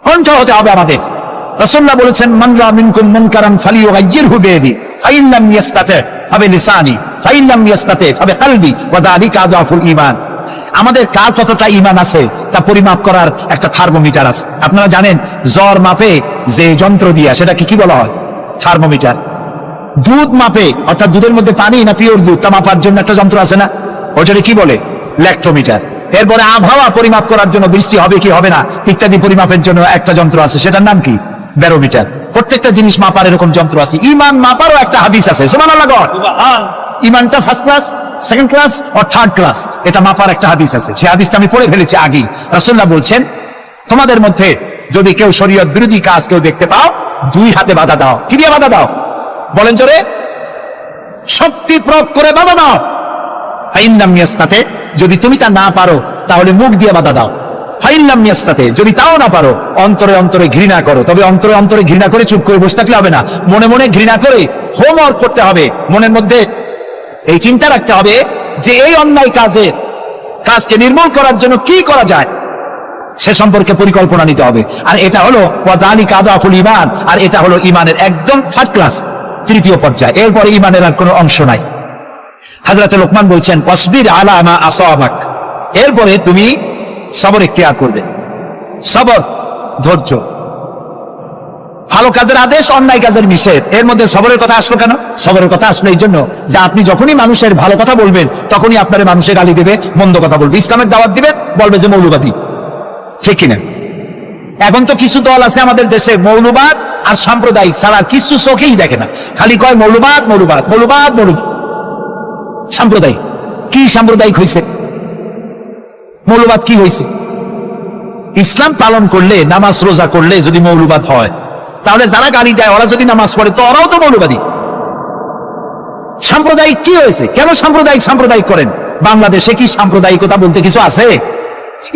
কণ্ঠ হতে হবে আমাদের। রাসূলুল্লাহ বলেছেন, মান রা মিনকুম মুনকারান ফালিয়ুগাইয়িরহু বিয়াদি ফাইন লাম ইয়াস্তাতি ফাবিলিসানি ফাইন লাম ইয়াস্তাতি ফাবিকলবি ওয়া যালিকা আযফুল ঈমান। আমাদের কার কতটা ঈমান আছে তা পরিমাপ করার একটা থার্মোমিটার আছে। আপনারা জানেন, জ্বর মাপে যে যন্ত্র দিয়া, সেটাকে কি বলা হয়? থার্মোমিটার। দুধ মাপে, অর্থাৎ দুধের মধ্যে পানি না পিওর দুধ, তা মাপার জন্য একটা যন্ত্র আছে না, ওটাকে কি বলে? ল্যাক্টোমিটার। এরপরে আবহাওয়া পরিমাপ করার জন্য, বৃষ্টি হবে কি হবে না ইত্যাদি পরিমাপের জন্য একটা যন্ত্র আছে, সেটার নাম কি? ব্যারোমিটার। প্রত্যেকটা জিনিস মাপার এরকম যন্ত্র আছে। ঈমান মাপারও একটা হাদিস আছে। সুবহানাল্লাহ। ঈমানটা ফার্স্ট ক্লাস, সেকেন্ড ক্লাস ও থার্ড ক্লাস, এটা মাপার একটা হাদিস আছে। সেই হাদিসটা আমি পড়ে ফেলেছি আগেই। রাসূলুল্লাহ বলছেন, তোমাদের মধ্যে যদি কেউ শরীয়ত বিরোধী কাজ কেউ দেখতে পাও, 2 হাতে বাধা দাও। কি দিয়ে বাধা দাও? বলেন জোরে। শক্তি প্রয়োগ করে বাধা দাও। ফাইন্নাম ইয়াস্তাতে, যদি তুমি তা না পারো তাহলে মুখ দিয়ে বাধা দাও। ফাইন্নাম ইয়াস্তাতে, যদি তাও না পারো অন্তরে অন্তরে ঘৃণা করো। তবে অন্তরে অন্তরে ঘৃণা করে চুপ করে বসে থাকলে হবে না, মনে মনে ঘৃণা করে হোমওয়ার্ক করতে হবে। মনের মধ্যে এই চিন্তা রাখতে হবে যে এই অন্যায় কাজকে নির্মূল করার জন্য কি করা যায় সে সম্পর্কে পরিকল্পনা নিতে হবে। আর এটা হলো ওয়াদালিকা আদাফুল ঈমান, আর এটা হলো ঈমানের একদম থার্ড ক্লাস, তৃতীয় পর্যায়। এরপরে ঈমানের আর কোনো অংশ নাই। হযরত লোকমান বলছেন ওয়াসবির আলা মা আসাবাক, এরপরে তুমি সবর ইখতিয়ার করবে। সবর, ধৈর্য। ভালো কাজের আদেশ, অন্যায় কাজের নিষেধ, এর মধ্যে সবরের কথা আসলো কেন? সবরের কথা আসলো এই জন্য যে আপনি যখনই মানুষের ভালো কথা বলবেন তখনই আপনার মানুষে গালি দেবে, মন্দ কথা বলবে। ইসলামের দাওয়াত দিবেন, বলবে যে মৌলবাদী, ঠিক কিনা? এখন তো কিছু দল আছে আমাদের দেশে মৌলবাদ আর সাম্প্রদায়িক ছাড়া কিছু চোখেই দেখে না, খালি কয় মৌলবাদ মৌলবাদ মৌলবাদ মৌলবাদ। সাম্প্রদায়িক কি সাম্প্রদায়িক হয়েছে? মৌলবাদ কি হয়েছে? ইসলাম পালন করলে, নামাজ রোজা করলে যদি মৌলবাদ হয়, তাহলে যারা গালি দেয় ওরা যদি নামাজ পড়ে তো ওরাও তো মৌলবাদী। সাম্প্রদায়িক কি হয়েছে? কেন সাম্প্রদায়িক করেন? বাংলাদেশে কি সাম্প্রদায়িকতা বলতে কিছু আছে?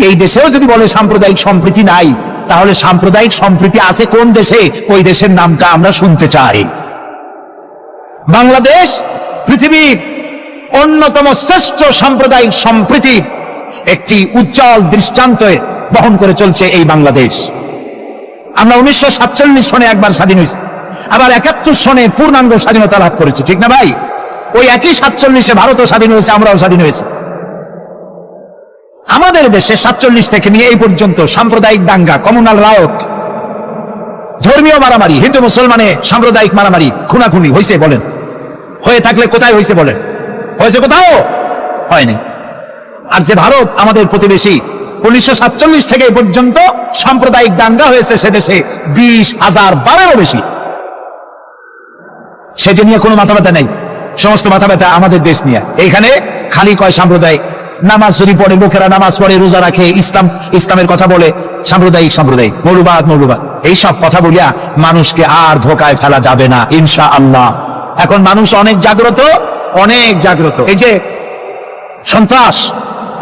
এই দেশেও যদি বলে সাম্প্রদায়িক সম্প্রীতি নাই, তাহলে সাম্প্রদায়িক সম্প্রীতি আছে কোন দেশে? ওই দেশের নামটা আমরা শুনতে চাই। বাংলাদেশ পৃথিবীর অন্যতম শ্রেষ্ঠ সাম্প্রদায়িক সম্প্রীতির একটি উজ্জ্বল দৃষ্টান্ত বহন করে চলছে এই বাংলাদেশ। আমরা 1947 সনে একবার স্বাধীন হয়েছি, আবার 71 সনে পূর্ণাঙ্গ স্বাধীনতা লাভ করেছি, ঠিক না ভাই? ওই একই 47-এ ভারতও স্বাধীন হয়েছে, আমরাও স্বাধীন হয়েছি। আমাদের দেশে 47 থেকে নিয়ে এই পর্যন্ত সাম্প্রদায়িক দাঙ্গা, কমিউনাল রায়ট, ধর্মীয় মারামারি, হিন্দু মুসলমানে সাম্প্রদায়িক মারামারি, খুনাখুনি হয়েছে বলেন? হয়ে থাকলে কোথায় হয়েছে বলেন? হয়েছে কোথাও? হয়নি। আর যে ভারত আমাদের প্রতিবেশী, 1947 থেকে এই পর্যন্ত সাম্প্রদায়িক দাঙ্গা হয়েছে সে দেশে 20,000 বেশি। সেটা নিয়ে কোনো মাথা ব্যথা নেই, সমস্ত মাথা ব্যথা আমাদের দেশ নিয়ে। এইখানে খালি কয় সাম্প্রদায়িক, নামাজ যদি পড়ে, লোকেরা নামাজ পড়ে, রোজা রাখে, ইসলামের কথা বলে, সাম্প্রদায়িক মৌলবাদ। এইসব কথা বলিয়া মানুষকে আর ধোকায় ফেলা যাবে না ইনশাআল্লাহ। এখন মানুষ অনেক জাগ্রত। এই যে সন্ত্রাস,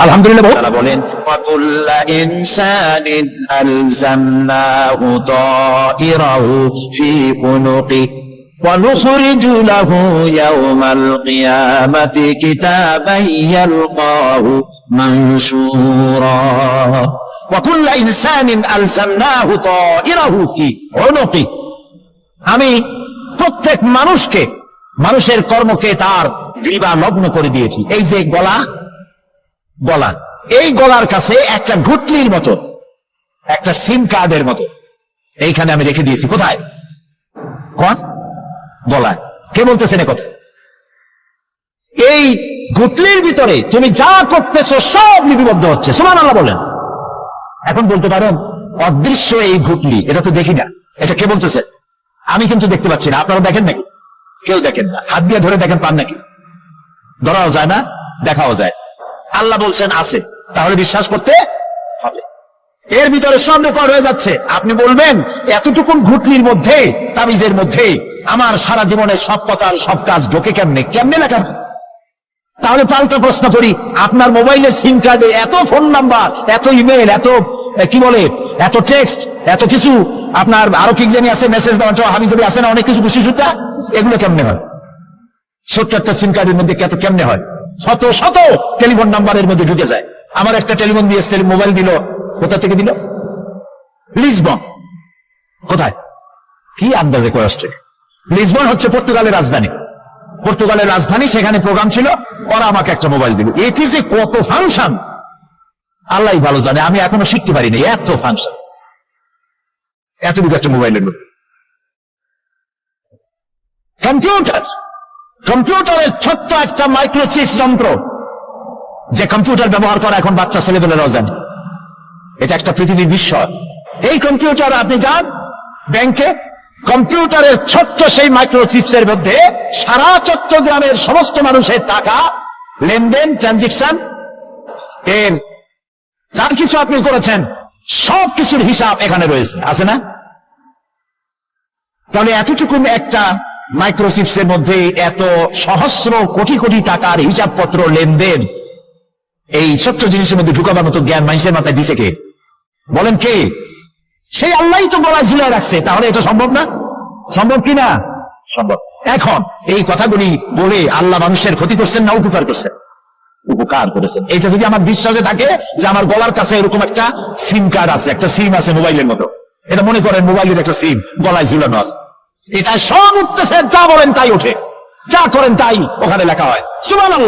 আলহামদুলিল্লাহ বলেন ওয়াকুল্লা ইনসানিন আলজামনাহু তাইরাহু ফি উনুকি ওয়া নুখরিজু লাহু ইয়াওমাল কিয়ামাতি কিতাবান ইয়ালকাহু মানশুরা। ওয়াকুল্লা ইনসানিন আলজামনাহু তাইরাহু ফি উনুকি, আমি প্রত্যেক মানুষের কর্মকে তার গ্রীবা লগ্ন করে দিয়েছি। এই যে গলা, এই গলার কাছে একটা ঘুটলির মতো, একটা সিম কার্ডের মতো এইখানে আমি রেখে দিয়েছি। কোথায়? গলায়। কে বলতেছেন কথা? এই ঘুটলির ভিতরে তুমি যা করতেছো সব লিপিবদ্ধ হচ্ছে। সুবহানাল্লাহ বলেন। এখন বলতে পারেন অদৃশ্য এই ঘুটলি, এটা তো দেখি না, এটা কে বলতেছে? আমি কিন্তু দেখতে পাচ্ছি না। আপনারা দেখেন নাকি? কেউ দেখেন না। হাত দিয়ে ধরে দেখেন, পান নাকি? ধরাও যায় না, দেখাও যায়। আল্লাহ বলছেন আছে, তাহলে বিশ্বাস করতে হবে। এর ভিতরে সব রেকর্ড হয়ে যাচ্ছে। আপনি বলবেন এতটুকুন ঘুটলির মধ্যে, তাবিজের মধ্যে আমার সারা জীবনের সব কথার সব কাজ ঢোকে কেমনে লেখা? তাহলে পাল্টা প্রশ্ন করি, আপনার মোবাইলের সিম কার্ডে এত ফোন নাম্বার, এত ইমেল, এত কি বলে, এত টেক্সট, এত কিছু, আপনার আরো কি জানি আছে, মেসেজ দেওয়া হাবিজাবি আছে না, অনেক কিছু খুশি সুদ্ধা, এগুলো কেমনে হয়? ছোট্ট একটা সিম কার্ডের মধ্যে কেমনে হয়? শত টেলিফোন নাম্বারের মধ্যে ঢুকে যায়। আমার একটা টেলিফোন দিয়ে মোবাইল দিল, কোথা থেকে দিল? লিসবন। কোথায়? কি আন্দাজে করে আসছে? লিসবন হচ্ছে পর্তুগালের রাজধানী। সেখানে প্রোগ্রাম ছিল, ওরা আমাকে একটা মোবাইল দিল। এটি যে কত ফাংশন আল্লাহ ভালো জানে, আমি এখনো শিখতে পারিনি। এত ফাংশন, এতটুকু একটা মোবাইলের মধ্যে। কম্পিউটারের ছোট্ট একটা মাইক্রোচিপ যন্ত্র, যে কম্পিউটার ব্যবহার করা এখন বাচ্চা ছেলেবেলারাও জানে। এটা একটা পৃথিবীর বিস্ময়। এই কম্পিউটার, আপনি যান ব্যাংকে, কম্পিউটারের ছোট্ট সেই মাইক্রোচিপসের মধ্যে সারা চট্টগ্রামের সমস্ত মানুষের টাকা লেনদেন, ট্রানজেকশন, এর যা কিছু আপনি করেছেন সব কিছুর হিসাব এখানে রয়েছে, আছে না? তাহলে এতটুকু একটা মাইক্রোচিপসের মধ্যে এত সহস্র কোটি কোটি টাকার হিসাবপত্র লেনদেন এই ছোট্ট জিনিসের মধ্যে ঢুকাবার মতো জ্ঞান মানুষের মাথায় দিছে কে? বলেন কে? সেই আল্লাহই তো গলায় ঝুলিয়ে রাখছে। তাহলে এটা সম্ভব না? সম্ভব কি না? সম্ভব। এখন এই কথাগুলি বলে আল্লাহ মানুষের ক্ষতি করছেন না উপকার করছেন? উপকার করেছেন। এটা যদি আমার বিশ্বাসে থাকে যে আমার গলার কাছে এরকম একটা সিম কার্ড আছে, একটা সিম আছে মোবাইলের মতো, এটা মনে করেন মোবাইলের একটা সিম গলায় ঝুলানো আছে, এটা সব উঠতেছে, যা বলেন তাই ওঠে, যা করেন তাই ওখানে লেখা হয়। সুবহানাল্লাহ।